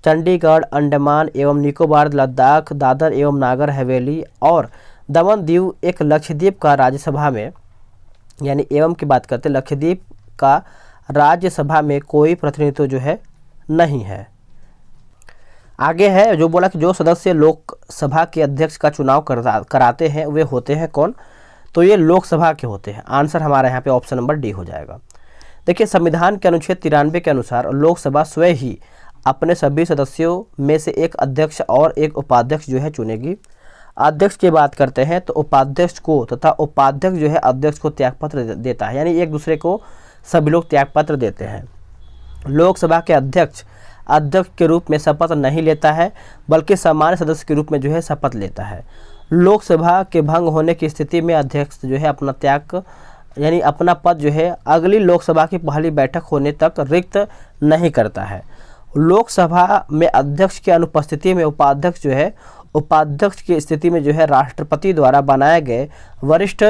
चंडीगढ़, अंडमान एवं निकोबार, लद्दाख, दादर एवं नागर हवेली और दमन दीव एक लक्षद्वीप का राज्यसभा में यानी एवं की बात करते हैं, लक्षद्वीप का राज्यसभा में कोई प्रतिनिधित्व जो है नहीं है। आगे है जो बोला कि जो सदस्य लोकसभा के अध्यक्ष का चुनाव कराते हैं वे होते हैं कौन, तो ये लोकसभा के होते हैं। आंसर हमारा यहाँ पे ऑप्शन नंबर डी हो जाएगा। देखिए संविधान के अनुच्छेद 93 के अनुसार लोकसभा स्वयं ही अपने सभी सदस्यों में से एक अध्यक्ष और एक उपाध्यक्ष जो है चुनेगी। अध्यक्ष की बात करते हैं तो उपाध्यक्ष को तथा उपाध्यक्ष जो है अध्यक्ष को त्यागपत्र देता है, यानी एक दूसरे को सभी लोग त्यागपत्र देते हैं। लोकसभा के अध्यक्ष के रूप में शपथ नहीं लेता है, बल्कि सामान्य सदस्य के रूप में जो है शपथ लेता है। लोकसभा के भंग होने की स्थिति में अध्यक्ष जो है अपना त्याग यानी अपना पद जो है अगली लोकसभा की पहली बैठक होने तक रिक्त नहीं करता है। लोकसभा में अध्यक्ष की अनुपस्थिति में उपाध्यक्ष जो है उपाध्यक्ष की स्थिति में जो है राष्ट्रपति द्वारा बनाए गए वरिष्ठ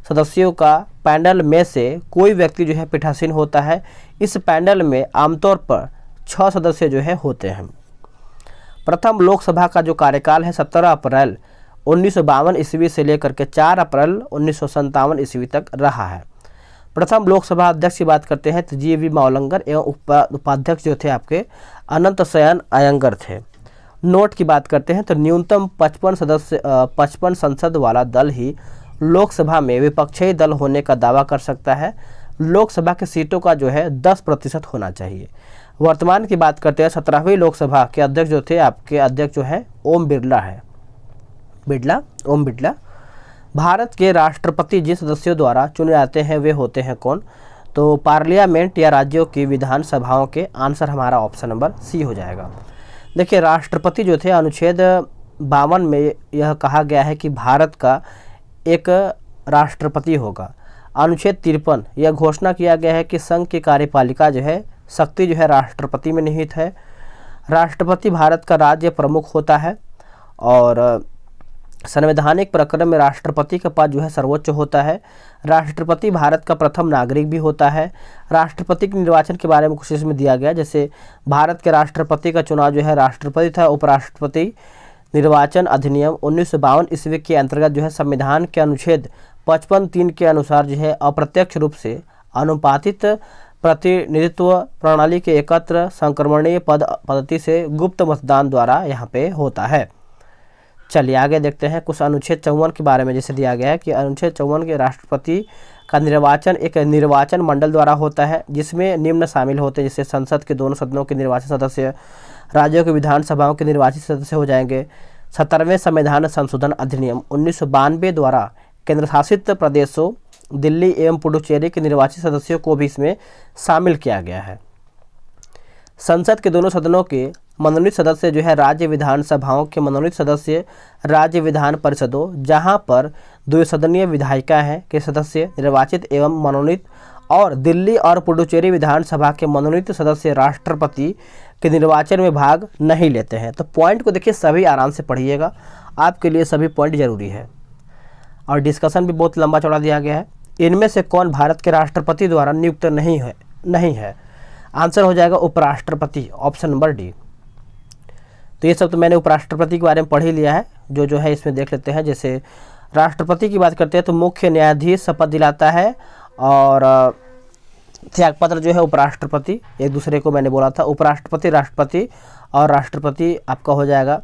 सदस्यों का पैनल में से कोई व्यक्ति जो है पीठासीन होता है। इस पैनल में आमतौर पर 6 सदस्य जो है होते हैं। प्रथम लोकसभा का जो कार्यकाल है 17 अप्रैल 1952 ईस्वी से लेकर के 4 अप्रैल 1957 ईस्वी तक रहा है। प्रथम लोकसभा अध्यक्ष की बात करते हैं तो जी.वी. मावलंकर एवं उपाध्यक्ष जो थे आपके अनंत शयन अयंगर थे। नोट की बात करते हैं तो न्यूनतम 55 संसद वाला दल ही लोकसभा में विपक्षी दल होने का दावा कर सकता है। लोकसभा की सीटों का जो है 10% होना चाहिए। वर्तमान की बात करते हैं 17वीं लोकसभा के अध्यक्ष जो थे आपके अध्यक्ष जो है ओम बिरला है, ओम बिरला। भारत के राष्ट्रपति जिन सदस्यों द्वारा चुने जाते हैं वे होते हैं कौन, तो पार्लियामेंट या राज्यों की विधानसभाओं के। आंसर हमारा ऑप्शन नंबर सी हो जाएगा। देखिए राष्ट्रपति जो थे अनुच्छेद 52 में यह कहा गया है कि भारत का एक राष्ट्रपति होगा। अनुच्छेद 53 यह घोषणा किया गया है कि संघ की कार्यपालिका जो है शक्ति जो है राष्ट्रपति में निहित है। राष्ट्रपति भारत का राज्य प्रमुख होता है और संवैधानिक प्रकरण में राष्ट्रपति का पद जो है सर्वोच्च होता है। राष्ट्रपति भारत का प्रथम नागरिक भी होता है। राष्ट्रपति के निर्वाचन के बारे में कुछ इसमें दिया गया, जैसे भारत के राष्ट्रपति का चुनाव जो है राष्ट्रपति तथा उपराष्ट्रपति निर्वाचन अधिनियम 1952 ईस्वी के अंतर्गत जो है संविधान के अनुच्छेद 55(3) के अनुसार जो है अप्रत्यक्ष रूप से अनुपातित प्रतिनिधित्व प्रणाली के एकत्र संक्रमणीय पद्धति से गुप्त मतदान द्वारा यहाँ पे होता है। चलिए आगे देखते हैं कुछ अनुच्छेद 54 के बारे में। जैसे दिया गया है कि अनुच्छेद 54 के राष्ट्रपति का निर्वाचन एक निर्वाचन मंडल द्वारा होता है, जिसमें निम्न शामिल होते हैं, जैसे संसद के दोनों सदनों के निर्वाचित सदस्य, राज्यों की विधानसभाओं के निर्वाचित सदस्य हो जाएंगे। 17वें संविधान संशोधन अधिनियम 1992 द्वारा केंद्र शासित प्रदेशों दिल्ली एवं पुडुचेरी के निर्वाचित सदस्यों को भी इसमें शामिल किया गया है। संसद के दोनों सदनों के मनोनीत सदस्य जो है राज्य विधानसभाओं के मनोनीत सदस्य राज्य विधान परिषदों, जहां पर द्विसदनीय विधायिका हैं के सदस्य निर्वाचित एवं मनोनीत और दिल्ली और पुडुचेरी विधानसभा के मनोनीत सदस्य राष्ट्रपति के निर्वाचन में भाग नहीं लेते हैं। तो पॉइंट को देखिए, सभी आराम से पढ़िएगा, आपके लिए सभी पॉइंट जरूरी है और डिस्कशन भी बहुत लंबा चौड़ा दिया गया है। इनमें से कौन भारत के राष्ट्रपति द्वारा नियुक्त नहीं है? आंसर हो जाएगा उपराष्ट्रपति, ऑप्शन नंबर डी। तो ये सब तो मैंने उपराष्ट्रपति के बारे में पढ़ ही लिया है, जो है इसमें देख लेते हैं। जैसे राष्ट्रपति की बात करते हैं तो मुख्य न्यायाधीश शपथ दिलाता है और त्यागपत्र जो है उपराष्ट्रपति, एक दूसरे को मैंने बोला था, उपराष्ट्रपति, राष्ट्रपति और राष्ट्रपति आपका हो जाएगा।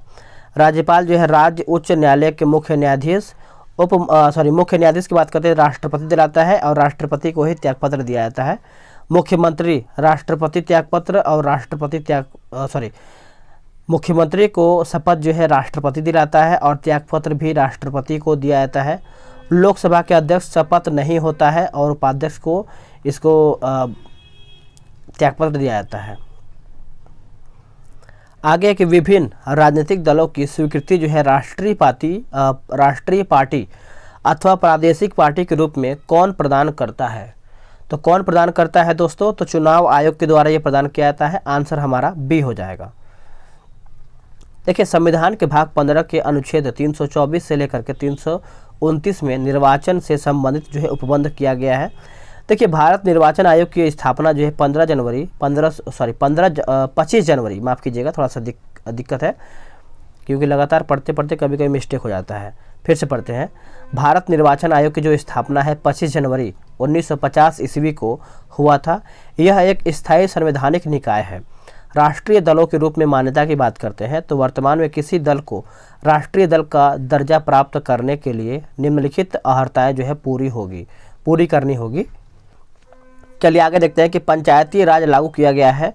राज्यपाल जो है राज्य उच्च न्यायालय के मुख्य न्यायाधीश मुख्य न्यायाधीश की बात करते हैं राष्ट्रपति दिलाता है और राष्ट्रपति को ही त्यागपत्र दिया जाता है। मुख्यमंत्री राष्ट्रपति त्यागपत्र और मुख्यमंत्री को शपथ जो है राष्ट्रपति दिलाता है और त्यागपत्र भी राष्ट्रपति को दिया जाता है। लोकसभा के अध्यक्ष शपथ नहीं होता है और उपाध्यक्ष को इसको त्यागपत्र दिया जाता है। आगे कि विभिन्न राजनीतिक दलों की स्वीकृति जो है राष्ट्रीय पार्टी अथवा प्रादेशिक पार्टी के रूप में कौन प्रदान करता है? तो कौन प्रदान करता है दोस्तों? तो चुनाव आयोग के द्वारा ये प्रदान किया जाता है। आंसर हमारा बी हो जाएगा। देखिए, संविधान के भाग 15 के अनुच्छेद 324 से लेकर के 329 में निर्वाचन से संबंधित जो है उपबंध किया गया है। देखिए, भारत निर्वाचन आयोग की स्थापना जो है 25 जनवरी, माफ़ कीजिएगा, थोड़ा सा दिक्कत है क्योंकि लगातार पढ़ते पढ़ते कभी कभी मिस्टेक हो जाता है। फिर से पढ़ते हैं। भारत निर्वाचन आयोग की जो स्थापना है 25 जनवरी 1950 ईस्वी को हुआ था। यह एक स्थायी संवैधानिक निकाय है। राष्ट्रीय दलों के रूप में मान्यता की बात करते हैं तो वर्तमान में किसी दल को राष्ट्रीय दल का दर्जा प्राप्त करने के लिए निम्नलिखित अर्हताएं जो है पूरी करनी होगी। चलिए आगे देखते हैं कि पंचायती राज लागू किया गया है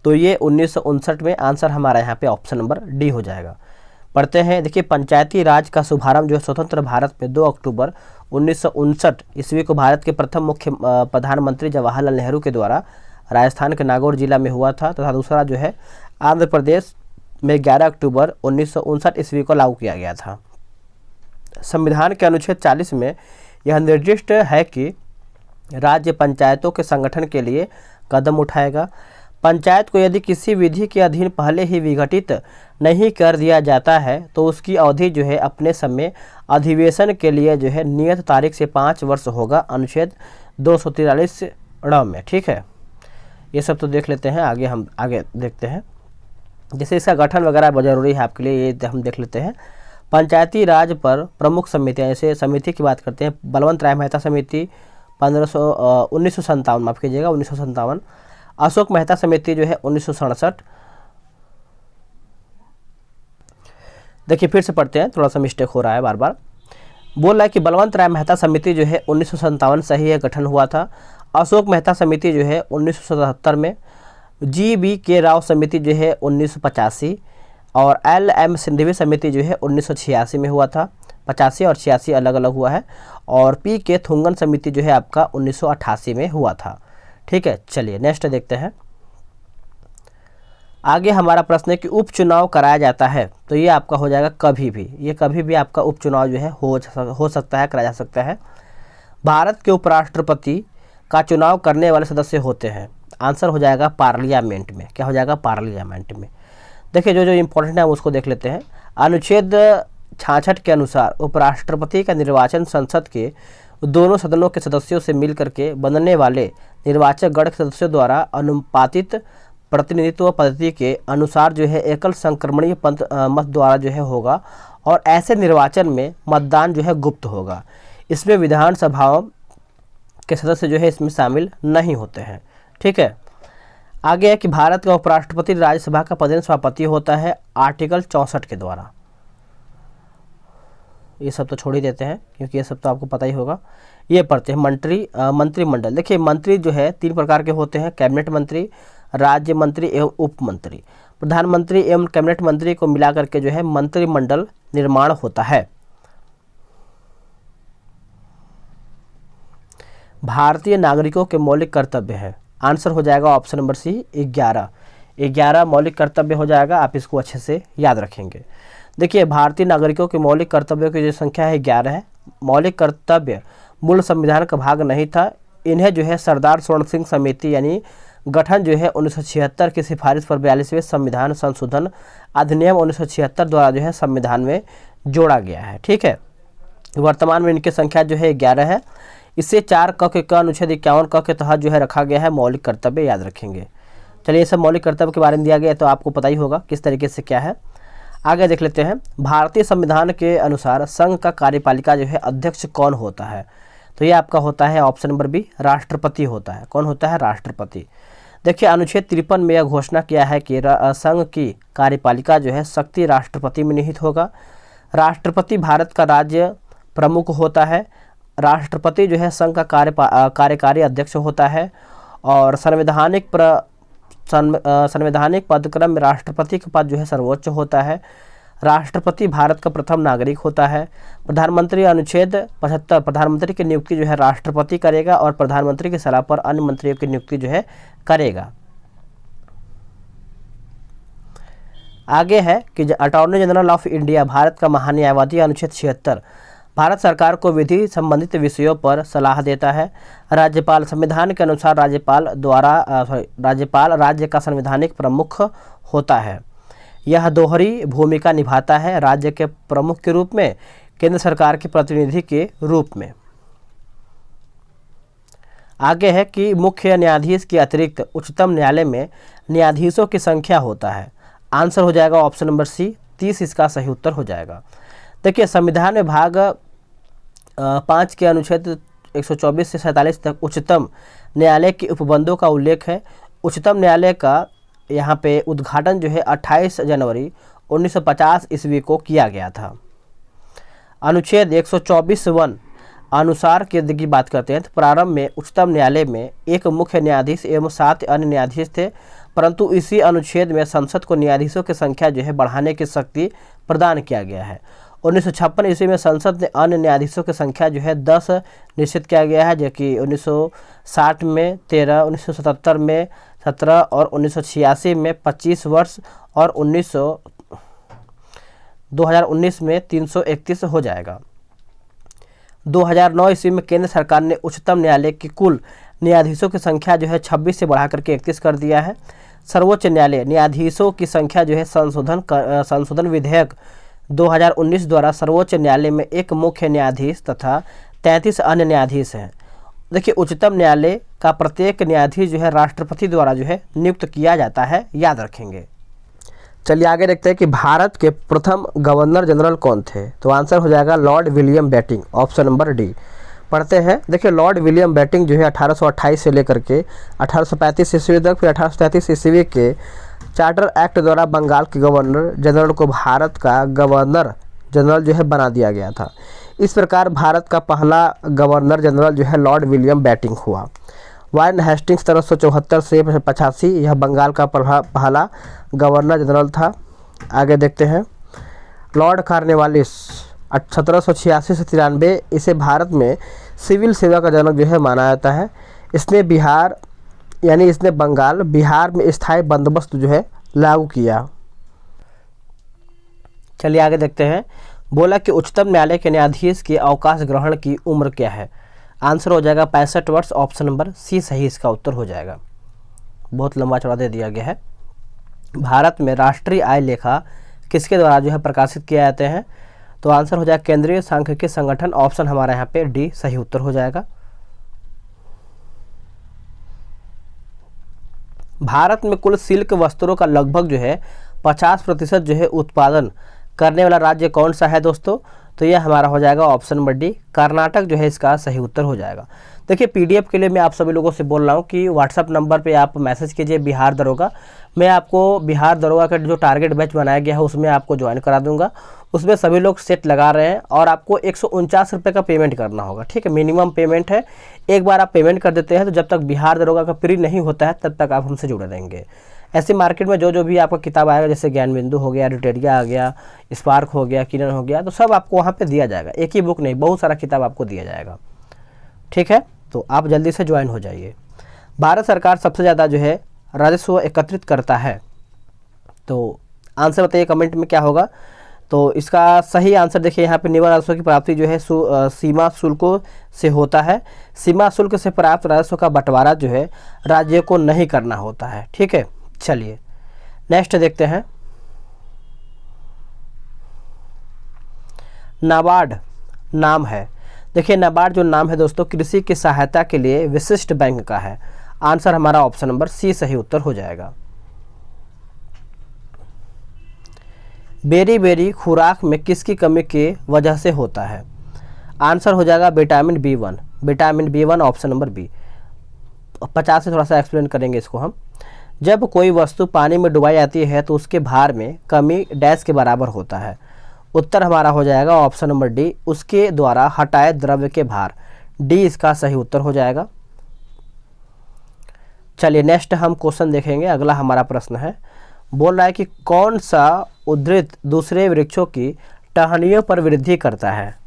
तो ये 1959 में। आंसर हमारा यहाँ पे ऑप्शन नंबर डी हो जाएगा। पढ़ते हैं। देखिए, पंचायती राज का शुभारंभ जो स्वतंत्र भारत में 2 अक्टूबर 1959 ईस्वी को भारत के प्रथम मुख्य प्रधानमंत्री जवाहरलाल नेहरू के द्वारा राजस्थान के नागौर जिला में हुआ था तथा दूसरा जो है आंध्र प्रदेश में 11 अक्टूबर 1959 ईस्वी को लागू किया गया था। संविधान के अनुच्छेद 40 में यह निर्दिष्ट है कि राज्य पंचायतों के संगठन के लिए कदम उठाएगा। पंचायत को यदि किसी विधि के अधीन पहले ही विघटित नहीं कर दिया जाता है तो उसकी अवधि जो है अपने समय अधिवेशन के लिए जो है नियत तारीख से 5 वर्ष होगा, अनुच्छेद 243 में। ठीक है, ये सब तो देख लेते हैं। हम आगे देखते हैं। जैसे इसका गठन वगैरह जरूरी है आपके लिए, ये हम देख लेते हैं। पंचायती राज पर प्रमुख समितियाँ, जैसे समिति की बात करते हैं, बलवंत राय मेहता समिति 1957, माफ़ कीजिएगा 1957। अशोक मेहता समिति जो है 1967। देखिए फिर से पढ़ते हैं, थोड़ा सा मिस्टेक हो रहा है बार बार। बोल रहा है कि बलवंत राय मेहता समिति जो है 1957 सही है, गठन हुआ था। अशोक मेहता समिति जो है 1977 में। GBK राव समिति जो है 1985 और LM सिंघवी समिति जो है 1986 में हुआ था। 85 और 86 अलग अलग हुआ है। और PK थुंगन समिति जो है आपका 1988 में हुआ था। ठीक है, चलिए नेक्स्ट देखते हैं। आगे हमारा प्रश्न है कि उपचुनाव कराया जाता है तो ये आपका हो जाएगा कभी भी। ये कभी भी आपका उपचुनाव जो है हो सकता है, कराया जा सकता है। भारत के उपराष्ट्रपति का चुनाव करने वाले सदस्य होते हैं। आंसर हो जाएगा पार्लियामेंट में। क्या हो जाएगा? पार्लियामेंट में। देखिए जो इम्पोर्टेंट है उसको देख लेते हैं। अनुच्छेद 66 के अनुसार उपराष्ट्रपति का निर्वाचन संसद के दोनों सदनों के सदस्यों से मिलकर के बनने वाले निर्वाचक गण के सदस्यों द्वारा अनुपातित प्रतिनिधित्व पद्धति के अनुसार जो है एकल संक्रमणीय मत द्वारा जो है होगा और ऐसे निर्वाचन में मतदान जो है गुप्त होगा। इसमें विधानसभाओं के सदस्य जो है इसमें शामिल नहीं होते हैं। ठीक है, आगे है कि भारत का उपराष्ट्रपति राज्यसभा का पदेन सभापति होता है आर्टिकल 64 के द्वारा। ये सब तो छोड़ ही देते हैं क्योंकि ये सब तो आपको पता ही होगा। ये पढ़ते हैं मंत्रिमंडल। देखिए मंत्री जो है 3 प्रकार के होते हैं, कैबिनेट मंत्री, राज्य मंत्री एवं उप मंत्री। प्रधानमंत्री एवं कैबिनेट मंत्री को मिला करके जो है मंत्रिमंडल निर्माण होता है। भारतीय नागरिकों के मौलिक कर्तव्य है। आंसर हो जाएगा ऑप्शन नंबर सी 11 मौलिक कर्तव्य हो जाएगा। आप इसको अच्छे से याद रखेंगे। देखिए भारतीय नागरिकों के मौलिक कर्तव्यों की जो संख्या है 11 है। मौलिक कर्तव्य मूल संविधान का भाग नहीं था, इन्हें जो है सरदार स्वर्ण सिंह समिति यानी गठन जो है 1976 की सिफारिश पर 42वें संविधान संशोधन अधिनियम 1976 द्वारा जो है संविधान में जोड़ा गया है। ठीक है, वर्तमान में इनकी संख्या जो है 11 है। इसे 4 क के अनुच्छेद 51 क के तहत जो है रखा गया है। मौलिक कर्तव्य याद रखेंगे। चलिए, ये सब मौलिक कर्तव्य के बारे में दिया गया है तो आपको पता ही होगा किस तरीके से क्या है। आगे देख लेते हैं। भारतीय संविधान के अनुसार संघ का कार्यपालिका जो है अध्यक्ष कौन होता है? तो ये आपका होता है ऑप्शन नंबर बी, राष्ट्रपति होता है। कौन होता है? राष्ट्रपति। देखिए, अनुच्छेद 53 में यह घोषणा किया है कि संघ की कार्यपालिका जो है शक्ति राष्ट्रपति में निहित होगा। राष्ट्रपति भारत का राज्य प्रमुख होता है। राष्ट्रपति जो है संघ का कार्यकारी अध्यक्ष होता है और संवैधानिक पदक्रम में राष्ट्रपति का पद जो है सर्वोच्च होता है। राष्ट्रपति भारत का प्रथम नागरिक होता है। प्रधानमंत्री अनुच्छेद 75 प्रधानमंत्री की नियुक्ति जो है राष्ट्रपति करेगा और प्रधानमंत्री की सलाह पर अन्य मंत्रियों की नियुक्ति जो है करेगा। आगे है कि attorney general of India Bharat का महान्यायवादी अनुच्छेद 76 भारत सरकार को विधि संबंधित विषयों पर सलाह देता है। राज्यपाल संविधान के अनुसार राज्यपाल राज्य का संवैधानिक प्रमुख होता है। यह दोहरी भूमिका निभाता है, राज्य के प्रमुख के रूप में, केंद्र सरकार के प्रतिनिधि के रूप में। आगे है कि मुख्य न्यायाधीश के अतिरिक्त उच्चतम न्यायालय में न्यायाधीशों की संख्या होता है। आंसर हो जाएगा ऑप्शन नंबर सी, 30 इसका सही उत्तर हो जाएगा। देखिए, संविधान में भाग 5 के अनुच्छेद 124 से 47 तक उच्चतम न्यायालय के उपबंधों का उल्लेख है। उच्चतम न्यायालय का यहाँ पे उद्घाटन जो है 28 जनवरी 1950 ईस्वी को किया गया था। अनुच्छेद 124(1) अनुसार की बात करते हैं तो प्रारंभ में उच्चतम न्यायालय में एक मुख्य न्यायाधीश एवं 7 अन्य न्यायाधीश थे, परंतु इसी अनुच्छेद में संसद को न्यायाधीशों की संख्या जो है बढ़ाने की शक्ति प्रदान किया गया है। 1956 ईस्वी में संसद ने अन्य न्यायाधीशों की संख्या जो है 10 निश्चित किया गया है, जो कि 1960 में 13, 1977 में 17 और 1986 में 25 वर्ष और 2019 में 331 हो जाएगा। 2009 ईस्वी में केंद्र सरकार ने उच्चतम न्यायालय की कुल न्यायाधीशों की संख्या जो है 26 से बढ़ाकर के 31 कर दिया है। सर्वोच्च न्यायालय न्यायाधीशों की संख्या जो है संशोधन विधेयक 2019 द्वारा सर्वोच्च न्यायालय में एक मुख्य न्यायाधीश तथा 33 अन्य न्यायाधीश हैं। देखिए, उच्चतम न्यायालय का प्रत्येक न्यायाधीश जो है राष्ट्रपति द्वारा जो है नियुक्त किया जाता है, याद रखेंगे। चलिए आगे देखते हैं कि भारत के प्रथम गवर्नर जनरल कौन थे? तो आंसर हो जाएगा Lord William Bentinck, option number D. पढ़ते हैं। देखिए, लॉर्ड विलियम बेटिंग जो है 1828 से लेकर के 1835 ईस्वी तक, फिर 1833 ईस्वी के चार्टर एक्ट द्वारा बंगाल के गवर्नर जनरल को भारत का गवर्नर जनरल जो है बना दिया गया था। इस प्रकार भारत का पहला गवर्नर जनरल जो है लॉर्ड विलियम बेटिंग हुआ। वारेन हेस्टिंग्स 1774 से 85 यह बंगाल का पहला गवर्नर जनरल था। आगे देखते हैं। लॉर्ड कॉर्नवालिस 1786 से 93 इसे भारत में सिविल सेवा का जनक जो है माना जाता है। इसने बिहार में स्थायी बंदोबस्त जो है लागू किया। चलिए आगे देखते हैं। बोला कि उच्चतम न्यायालय के न्यायाधीश के अवकाश ग्रहण की उम्र क्या है? आंसर हो जाएगा 65 वर्ष, ऑप्शन नंबर सी सही इसका उत्तर हो जाएगा। बहुत लंबा चौड़ा दे दिया गया है। भारत में राष्ट्रीय आय लेखा किसके द्वारा जो है प्रकाशित किए जाते हैं? तो आंसर हो जाएगा केंद्रीय सांख्यिकी संगठन, ऑप्शन हमारा यहाँ पे डी सही उत्तर हो जाएगा। भारत में कुल सिल्क वस्त्रों का लगभग जो है 50% जो है उत्पादन करने वाला राज्य कौन सा है दोस्तों? तो यह हमारा हो जाएगा ऑप्शन नंबर डी, कर्नाटक जो है इसका सही उत्तर हो जाएगा। देखिए, पीडीएफ के लिए मैं आप सभी लोगों से बोल रहा हूँ कि व्हाट्सअप नंबर पे आप मैसेज कीजिए बिहार दरोगा। मैं आपको बिहार दरोगा का जो टारगेट बैच बनाया गया है उसमें आपको ज्वाइन करा दूंगा। उसमें सभी लोग सेट लगा रहे हैं और आपको 149 रुपये का पेमेंट करना होगा। ठीक है, मिनिमम पेमेंट है। एक बार आप पेमेंट कर देते हैं तो जब तक बिहार दरोगा का प्री नहीं होता है तब तक आप हमसे जुड़े रहेंगे। ऐसे मार्केट में जो भी आपका किताब आएगा, जैसे ज्ञान बिंदु हो गया, रिटेरिया आ गया, स्पार्क हो गया, किरण हो गया, तो सब आपको वहाँ पे दिया जाएगा। एक ही बुक नहीं, बहुत सारा किताब आपको दिया जाएगा। ठीक है, तो आप जल्दी से ज्वाइन हो जाइए। भारत सरकार सबसे ज़्यादा जो है राजस्व एकत्रित करता है, तो आंसर बताइए कमेंट में क्या होगा। तो इसका सही आंसर देखिए यहाँ पे निम्न राजस्व की प्राप्ति जो है सीमा शुल्कों से होता है। सीमा शुल्क से प्राप्त राजस्व का बंटवारा जो है राज्य को नहीं करना होता है। ठीक है, चलिए नेक्स्ट देखते हैं। नाबार्ड नाम है, देखिए नाबार्ड जो नाम है दोस्तों कृषि की सहायता के लिए विशिष्ट बैंक का है। आंसर हमारा ऑप्शन नंबर सी सही उत्तर हो जाएगा। बेरी बेरी खुराक में किसकी कमी की वजह से होता है? आंसर हो जाएगा vitamin B1। Vitamin B1 option number B. 50 से थोड़ा सा एक्सप्लेन करेंगे इसको हम। जब कोई वस्तु पानी में डुबाई जाती है तो उसके भार में कमी डैश के बराबर होता है। उत्तर हमारा हो जाएगा ऑप्शन नंबर डी, उसके द्वारा हटाए द्रव्य के भार। डी इसका सही उत्तर हो जाएगा। चलिए नेक्स्ट हम क्वेश्चन देखेंगे। अगला हमारा प्रश्न है, बोल रहा है कि कौन सा उद्भिद दूसरे वृक्षों की टहनियों पर वृद्धि करता है?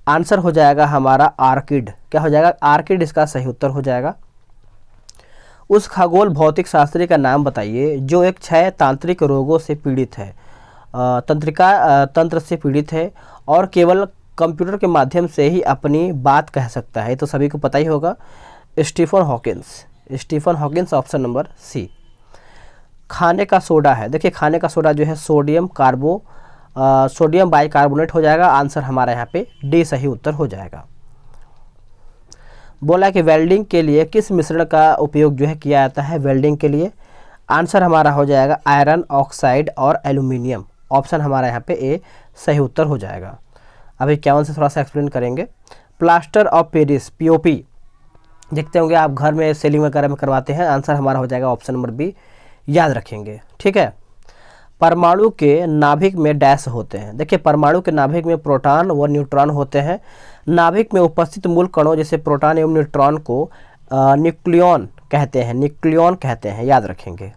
आंसर हो जाएगा हमारा आर्किड। क्या हो जाएगा? आर्किड इसका सही उत्तर हो जाएगा। उस खगोल भौतिक शास्त्री का नाम बताइए जो एक क्षय तांत्रिक रोगों से पीड़ित है, तंत्र से पीड़ित है और केवल कंप्यूटर के माध्यम से ही अपनी बात कह सकता है। तो सभी को पता ही होगा, Stephen Hawkins. Stephen Hawkins option number C. खाने का सोडा है, देखिए खाने का सोडा जो है सोडियम बाइकार्बोनेट हो जाएगा। आंसर हमारा यहाँ पे डी सही उत्तर हो जाएगा। बोला कि वेल्डिंग के लिए किस मिश्रण का उपयोग जो है किया जाता है? वेल्डिंग के लिए आंसर हमारा हो जाएगा आयरन ऑक्साइड और एल्यूमिनियम। ऑप्शन हमारा यहाँ पे ए सही उत्तर हो जाएगा। अब 51 से थोड़ा सा एक्सप्लेन करेंगे। प्लास्टर ऑफ पेरिस POP देखते होंगे आप घर में सेलिंग वगैरह में करवाते हैं। आंसर हमारा हो जाएगा ऑप्शन नंबर बी, याद रखेंगे। ठीक है, परमाणु के नाभिक में डैश होते हैं। देखिए परमाणु के नाभिक में प्रोटॉन व न्यूट्रॉन होते हैं। नाभिक में उपस्थित मूल कणों जैसे प्रोटॉन एवं न्यूट्रॉन को न्यूक्लियॉन कहते हैं। न्यूक्लियॉन कहते हैं, याद रखेंगे।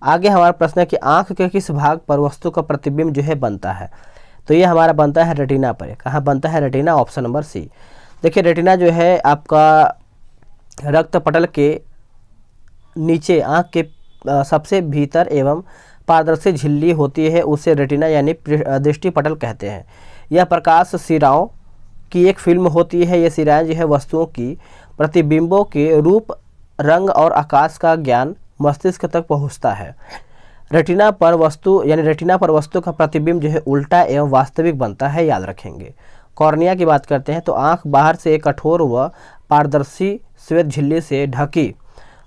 आगे हमारा प्रश्न है कि आंख के किस भाग पर वस्तु का प्रतिबिंब जो है बनता है? तो ये हमारा बनता है रेटिना पर। कहाँ बनता है? Retina, option number C. देखिए रेटिना जो है आपका रक्त पटल के नीचे आंख के सबसे भीतर एवं पारदर्शी झिल्ली होती है, उसे रेटिना यानी दृष्टि पटल कहते हैं। यह प्रकाश सिराओं की एक फिल्म होती है। ये सिराएं जो है वस्तुओं की प्रतिबिंबों के रूप, रंग और आकाश का ज्ञान मस्तिष्क तक पहुंचता है। रेटिना पर वस्तु का प्रतिबिंब जो है उल्टा एवं वास्तविक बनता है, याद रखेंगे। कॉर्निया की बात करते हैं तो आंख बाहर से एक कठोर व पारदर्शी श्वेत झिल्ली से ढकी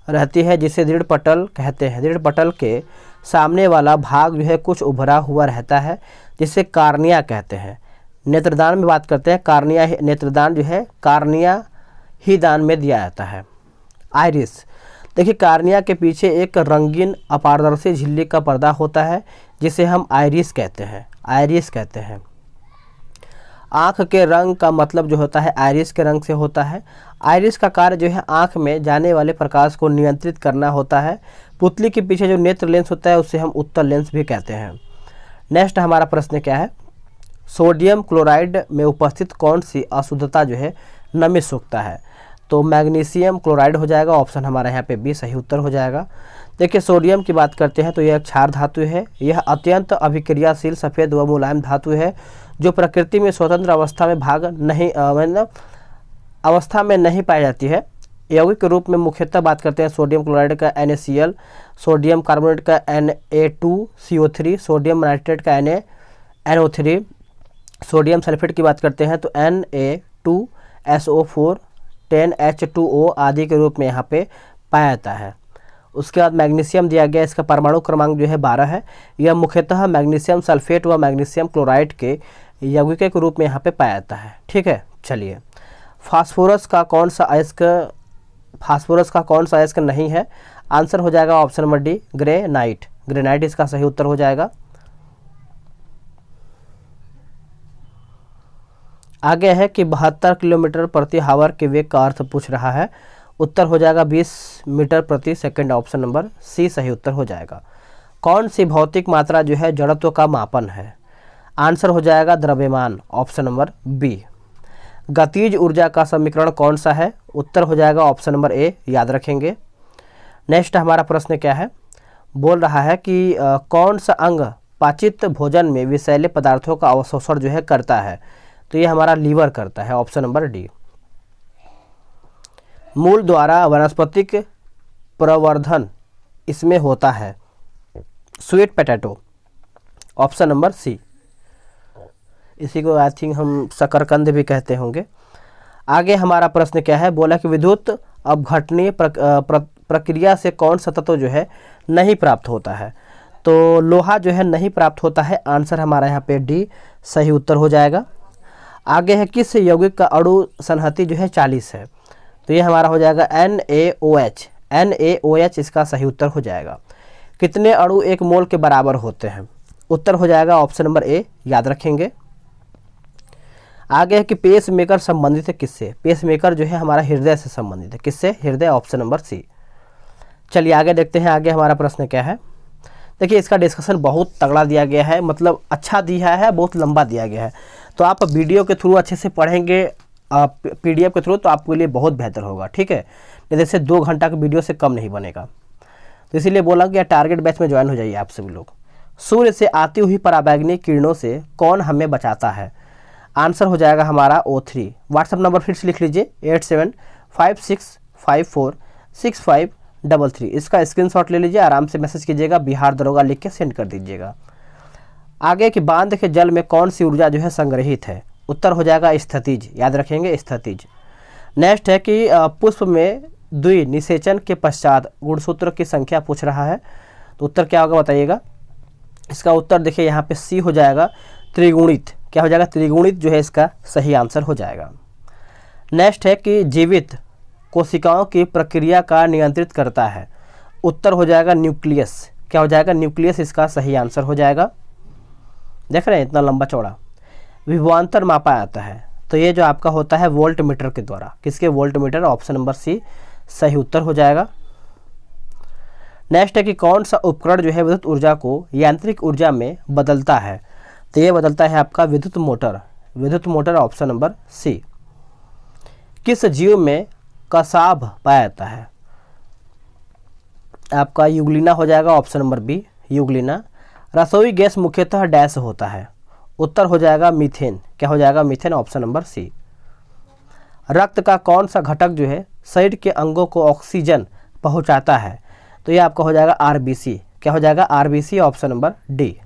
रहती है जिसे दृढ़ पटल कहते हैं। दृढ़ पटल के सामने वाला भाग जो है कुछ उभरा हुआ रहता है जिसे कार्निया कहते हैं। नेत्रदान में बात करते हैं, कार्निया नेत्रदान जो है कार्निया ही दान में दिया जाता है। आइरिस, देखिए कार्निया के पीछे एक रंगीन अपारदर्शी झिल्ली का पर्दा होता है जिसे हम आइरिस कहते हैं। आइरिस कहते हैं। आँख के रंग का मतलब जो होता है आइरिस के रंग से होता है। आइरिस का कार्य जो है आँख में जाने वाले प्रकाश को नियंत्रित करना होता है। पुतली के पीछे जो नेत्र लेंस होता है उसे हम उत्तर लेंस भी कहते हैं। नेक्स्ट हमारा प्रश्न क्या है? सोडियम क्लोराइड में उपस्थित कौन सी अशुद्धता जो है नमी सोखता है? तो मैग्नीशियम क्लोराइड हो जाएगा। ऑप्शन हमारा यहाँ पे बी सही उत्तर हो जाएगा। देखिए सोडियम की बात करते हैं तो यह एक क्षार धातु है। यह अत्यंत अभिक्रियाशील सफ़ेद व मुलायम धातु है जो प्रकृति में स्वतंत्र अवस्था में नहीं पाई जाती है। यौगिक के रूप में मुख्यतः बात करते हैं सोडियम क्लोराइड का NaCl, सोडियम कार्बोनेट का Na2CO3, सोडियम नाइट्रेट का NaNO3, सोडियम सल्फेट की बात करते हैं तो Na2SO4, 10H2O आदि के रूप में यहाँ पे पाया जाता है। उसके बाद मैग्नीशियम दिया गया, इसका परमाणु क्रमांक जो है 12 है। यह मुख्यतः मैग्नीशियम सल्फेट व मैग्नीशियम क्लोराइड के यौगिक के रूप में यहाँ पे पाया जाता है। ठीक है, चलिए फास्फोरस का कौन सा अयस्क नहीं है? आंसर हो जाएगा option number D, granite. Granite इसका सही उत्तर हो जाएगा। आगे है कि 72 किलोमीटर प्रति हावर के वेग का अर्थ पूछ रहा है। उत्तर हो जाएगा 20 मीटर प्रति सेकंड। ऑप्शन नंबर सी सही उत्तर हो जाएगा। कौन सी भौतिक मात्रा जो है जड़त्व का मापन है? आंसर हो जाएगा द्रव्यमान। Option number B. गतिज ऊर्जा का समीकरण कौन सा है? उत्तर हो जाएगा ऑप्शन नंबर ए, याद रखेंगे। नेक्स्ट हमारा प्रश्न क्या है? बोल रहा है कि कौन सा अंग पाचित भोजन में विषैले पदार्थों का अवशोषण जो है करता है, तो ये हमारा लीवर करता है, ऑप्शन नंबर डी। मूल द्वारा वनस्पतिक प्रवर्धन इसमें होता है, sweet potato, option number C. इसी को आई थिंक हम शकरकंद भी कहते होंगे। आगे हमारा प्रश्न क्या है, बोला कि विद्युत अपघटनीय प्रक्रिया से कौन सा तत्व जो है नहीं प्राप्त होता है, तो लोहा जो है नहीं प्राप्त होता है, आंसर हमारा यहाँ पे डी सही उत्तर हो जाएगा। आगे है किस यौगिक का अणु संहति जो है 40 है, तो ये हमारा हो जाएगा NaOH, NaOH इसका सही उत्तर हो जाएगा। कितने अणु एक मोल के बराबर होते हैं, उत्तर हो जाएगा ऑप्शन नंबर ए, याद रखेंगे। आगे है कि पेस मेकर संबंधित है किससे, पेस मेकर जो है हमारा हृदय से संबंधित है, किससे, हृदय, ऑप्शन नंबर सी। चलिए आगे देखते हैं, आगे हमारा प्रश्न क्या है। देखिए इसका डिस्कशन बहुत तगड़ा दिया गया है, मतलब अच्छा दिया है, बहुत लंबा दिया गया है, तो आप वीडियो के थ्रू अच्छे से पढ़ेंगे PDF के थ्रू तो आपके लिए बहुत बेहतर होगा, ठीक है। नहीं जैसे 2 घंटा का वीडियो से कम नहीं बनेगा, तो इसीलिए बोला कि टारगेट बैच में ज्वाइन हो जाइए आप सभी लोग। सूर्य से आती हुई पराबैंगनी किरणों से कौन हमें बचाता है, आंसर हो जाएगा हमारा O3। व्हाट्सअप नंबर फिर से लिख लीजिए 8756546533, इसका स्क्रीनशॉट ले लीजिए, आराम से मैसेज कीजिएगा, बिहार दरोगा लिख के सेंड कर दीजिएगा। आगे कि बांध के जल में कौन सी ऊर्जा जो है संग्रहित है, उत्तर हो जाएगा स्थितिज, याद रखेंगे स्थितिज। नेक्स्ट है कि पुष्प में द्विनिषेचन के पश्चात गुणसूत्र की संख्या पूछ रहा है, तो उत्तर क्या होगा बताइएगा। इसका उत्तर देखिए यहाँ पे सी हो जाएगा, त्रिगुणित, क्या हो जाएगा, त्रिगुणित जो है इसका सही आंसर हो जाएगा। नेक्स्ट है कि जीवित कोशिकाओं की प्रक्रिया का नियंत्रित करता है, उत्तर हो जाएगा न्यूक्लियस, क्या हो जाएगा, न्यूक्लियस इसका सही आंसर हो जाएगा। देख रहे हैं इतना लंबा चौड़ा। विभवांतर मापा जाता है, तो ये जो आपका होता है वोल्ट मीटर के द्वारा, किसके, volt meter, option number C सही उत्तर हो जाएगा। नेक्स्ट है कि कौन सा उपकरण जो है विद्युत ऊर्जा को यांत्रिक ऊर्जा में बदलता है, तो ये बदलता है आपका विद्युत मोटर, विद्युत मोटर, ऑप्शन नंबर सी। किस जीव में कसाभ पाया जाता है, आपका यूग्लिना हो जाएगा, ऑप्शन नंबर बी, यूग्लिना। रसोई गैस मुख्यतः डैश होता है, उत्तर हो जाएगा मीथेन, क्या हो जाएगा, मीथेन, ऑप्शन नंबर सी। रक्त का कौन सा घटक जो है शरीर के अंगों को ऑक्सीजन पहुंचाता है, तो ये आपका हो जाएगा RBC, क्या हो जाएगा, RBC, ऑप्शन नंबर डी।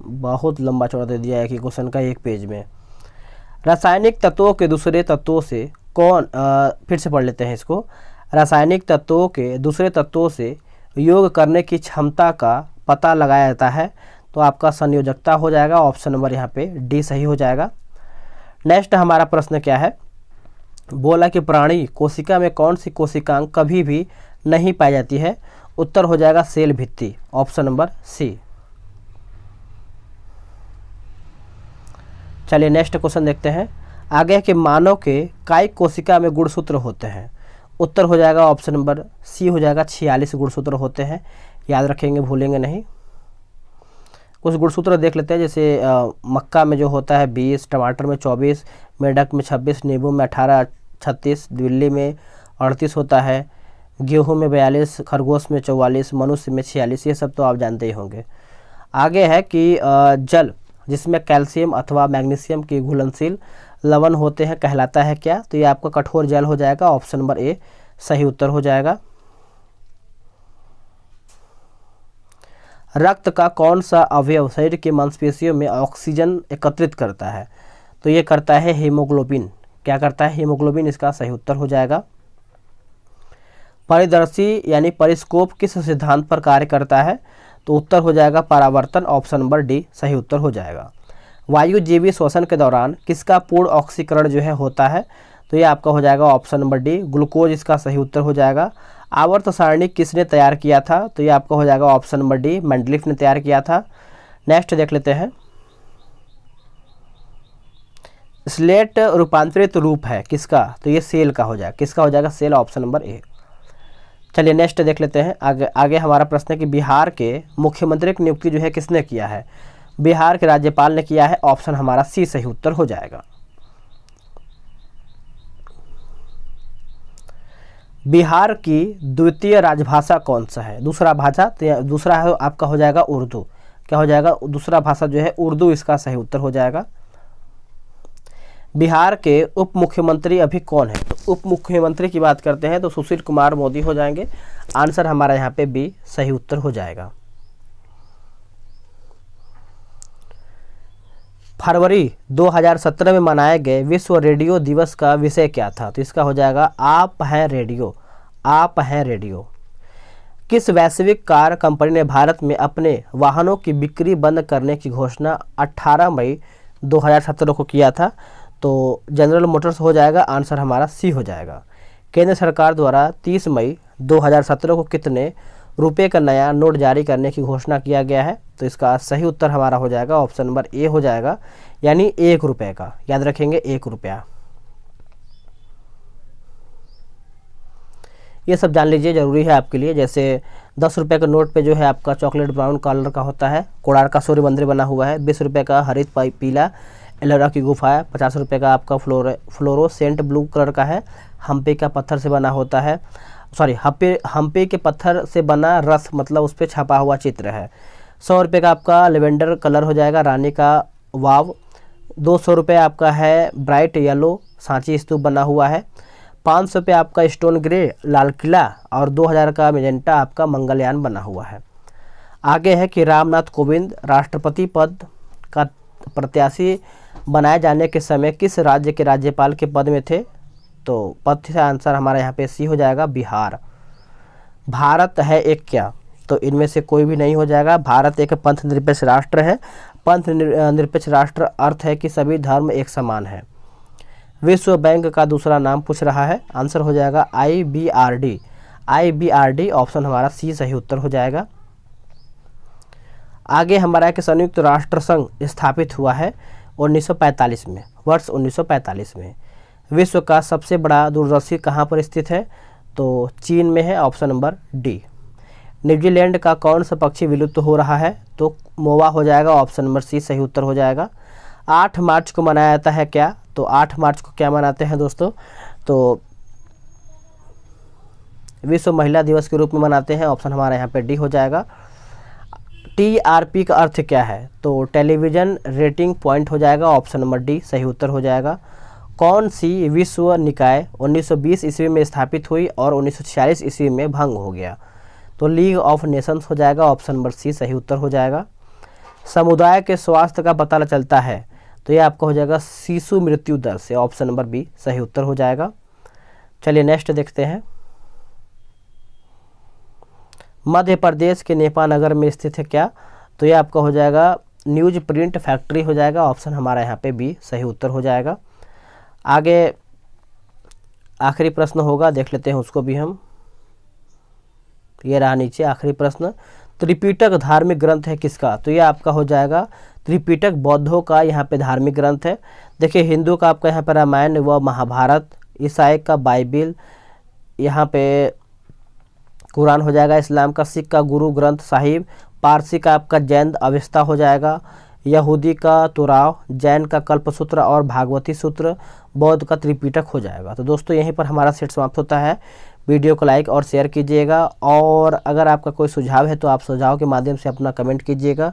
बहुत लंबा चौड़ा दे दिया है कि क्वेश्चन का एक पेज में। रासायनिक तत्वों के दूसरे तत्वों से कौन, फिर से पढ़ लेते हैं इसको। रासायनिक तत्वों के दूसरे तत्वों से योग करने की क्षमता का पता लगाया जाता है, तो आपका संयोजकता हो जाएगा, ऑप्शन नंबर यहाँ पे डी सही हो जाएगा। नेक्स्ट हमारा प्रश्न क्या है, बोला कि प्राणी कोशिका में कौन सी कोशिकांग कभी भी नहीं पाई जाती है, उत्तर हो जाएगा सेल भित्ति, ऑप्शन नंबर सी। चलिए नेक्स्ट क्वेश्चन देखते हैं। आगे कि मानव के कायिक कोशिका में गुणसूत्र होते हैं, उत्तर हो जाएगा ऑप्शन नंबर सी हो जाएगा, 46 गुणसूत्र होते हैं, याद रखेंगे, भूलेंगे नहीं। कुछ गुणसूत्र देख लेते हैं, जैसे मक्का में जो होता है 20, टमाटर में 24, मेढक में 26, नींबू में 18, 36, बिल्ली में 38 होता है, गेहूं में 42, खरगोश में 44, मनुष्य में 46, ये सब तो आप जानते ही होंगे। आगे है कि जल जिसमें कैल्शियम अथवा मैग्नीशियम के घुलनशील लवण होते हैं कहलाता है क्या, तो ये आपका कठोर जल हो जाएगा, ऑप्शन नंबर ए सही उत्तर हो जाएगा। रक्त का कौन सा अवयव शरीर के मांसपेशियों में ऑक्सीजन एकत्रित करता है, तो ये करता है हीमोग्लोबिन, क्या करता है, हीमोग्लोबिन, इसका सही उत्तर हो जाएगा। परिदर्शी यानी परिस्कोप किस सिद्धांत पर कार्य करता है, तो उत्तर हो जाएगा परावर्तन, ऑप्शन नंबर डी सही उत्तर हो जाएगा। वायुजीवी श्वसन के दौरान किसका पूर्ण ऑक्सीकरण जो है होता है, तो ये आपका हो जाएगा ऑप्शन नंबर डी, ग्लूकोज इसका सही उत्तर हो जाएगा। आवर्त सारणी किसने तैयार किया था, तो ये आपका हो जाएगा ऑप्शन नंबर डी, मेंडलीफ ने तैयार किया था। नेक्स्ट देख लेते हैं, स्लेट रूपांतरित रूप है किसका, तो ये सेल का हो जाएगा, किसका हो जाएगा, सेल, ऑप्शन नंबर ए। चलिए नेक्स्ट देख लेते हैं। आगे हमारा प्रश्न है कि बिहार के मुख्यमंत्री की नियुक्ति जो है किसने किया है, बिहार के राज्यपाल ने किया है, ऑप्शन हमारा सी सही उत्तर हो जाएगा। बिहार की द्वितीय राजभाषा कौन सा है? दूसरा भाषा, तो दूसरा है आपका हो जाएगा उर्दू। क्या हो जाएगा? दूसरा भाषा जो है उर्दू इसका सही उत्तर हो जाएगा। बिहार के उप मुख्यमंत्री अभी कौन है? तो उप मुख्यमंत्री की बात करते हैं तो सुशील कुमार मोदी हो जाएंगे। आंसर हमारा यहाँ पे बी सही उत्तर हो जाएगा। फरवरी 2017 में मनाए गए विश्व रेडियो दिवस का विषय क्या था? तो इसका हो जाएगा आप हैं रेडियो, आप हैं रेडियो। किस वैश्विक कार कंपनी ने भारत में अपने वाहनों की बिक्री बंद करने की घोषणा 18 मई 2017 को किया था? तो जनरल मोटर्स हो जाएगा। आंसर हमारा सी हो जाएगा। केंद्र सरकार द्वारा 30 मई 2017 को कितने रुपए का नया नोट जारी करने की घोषणा किया गया है? तो इसका सही उत्तर हमारा हो जाएगा ऑप्शन नंबर ए हो जाएगा, यानी 1 रुपये का। याद रखेंगे 1 रुपया। ये सब जान लीजिए, ज़रूरी है आपके लिए। जैसे 10 रुपये का नोट पे जो है आपका चॉकलेट ब्राउन कलर का होता है, कोणार्क का सूर्य मंदिर बना हुआ है। 20 रुपये का हरित पीला एलोरा की गुफा है। 50 रुपये का आपका फ्लोरोसेंट ब्लू कलर का है, हम्पी का पत्थर से बना होता है, हम्पी के पत्थर से बना रथ, मतलब उस पर छपा हुआ चित्र है। 100 रुपये का आपका लेवेंडर कलर हो जाएगा, रानी का वाव। 200 रुपये आपका है ब्राइट येलो, सांची स्तूप बना हुआ है। 500 रुपये आपका स्टोन ग्रे लाल किला, और 2000 का मेजेंटा आपका मंगलयान बना हुआ है। आगे है कि रामनाथ कोविंद राष्ट्रपति पद का प्रत्याशी बनाए जाने के समय किस राज्य के राज्यपाल के पद में थे? तो पद से आंसर हमारा यहाँ पे सी हो जाएगा, बिहार। भारत है एक क्या? तो इनमें से कोई भी नहीं हो जाएगा। भारत एक पंथ निरपेक्ष राष्ट्र है। पंथ निरपेक्ष राष्ट्र अर्थ है कि सभी धर्म एक समान है। विश्व बैंक का दूसरा नाम पूछ रहा है, आंसर हो जाएगा IBRD। IBRD ऑप्शन हमारा सी सही उत्तर हो जाएगा। आगे हमारा कि संयुक्त राष्ट्र संघ स्थापित हुआ है 1945 में, वर्ष 1945 में। विश्व का सबसे बड़ा दूरदर्शी कहाँ पर स्थित है? तो चीन में है, ऑप्शन नंबर डी। न्यूजीलैंड का कौन सा पक्षी विलुप्त हो रहा है? तो मोवा हो जाएगा, ऑप्शन नंबर सी सही उत्तर हो जाएगा। 8 मार्च को मनाया जाता है क्या? तो 8 मार्च को क्या मनाते हैं दोस्तों? तो विश्व महिला दिवस के रूप में मनाते हैं। ऑप्शन हमारा यहाँ पे डी हो जाएगा। TRP का अर्थ क्या है? तो टेलीविज़न रेटिंग पॉइंट हो जाएगा, ऑप्शन नंबर डी सही उत्तर हो जाएगा। कौन सी विश्व निकाय 1920 ईस्वी में स्थापित हुई और 1946 ईस्वी में भंग हो गया? तो लीग ऑफ नेशंस हो जाएगा, ऑप्शन नंबर सी सही उत्तर हो जाएगा। समुदाय के स्वास्थ्य का पता चलता है, तो ये आपका हो जाएगा शिशु मृत्यु दर से, ऑप्शन नंबर बी सही उत्तर हो जाएगा। चलिए नेक्स्ट देखते हैं। मध्य प्रदेश के नेपा नगर में स्थित है क्या? तो ये आपका हो जाएगा न्यूज प्रिंट फैक्ट्री हो जाएगा, ऑप्शन हमारा यहाँ पे बी सही उत्तर हो जाएगा। आगे आखिरी प्रश्न होगा, देख लेते हैं उसको भी हम। ये रहा नीचे आखिरी प्रश्न। त्रिपिटक धार्मिक ग्रंथ है किसका? तो ये आपका हो जाएगा त्रिपिटक बौद्धों का यहाँ पे धार्मिक ग्रंथ है। देखिए हिंदू का आपका यहाँ पे रामायण व महाभारत, ईसाई का बाइबिल, यहाँ पे कुरान हो जाएगा, इस्लाम का सिख का गुरु ग्रंथ साहिब, पारसी का आपका जैन अवेस्ता हो जाएगा, यहूदी का तुराव, जैन का कल्पसूत्र और भागवती सूत्र, बौद्ध का त्रिपिटक हो जाएगा। तो दोस्तों यहीं पर हमारा सेट समाप्त होता है। वीडियो को लाइक और शेयर कीजिएगा, और अगर आपका कोई सुझाव है तो आप सुझाव के माध्यम से अपना कमेंट कीजिएगा,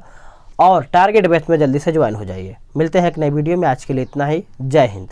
और टारगेट बैच में जल्दी से ज्वाइन हो जाइए। मिलते हैं एक नई वीडियो में, आज के लिए इतना ही। जय हिंद।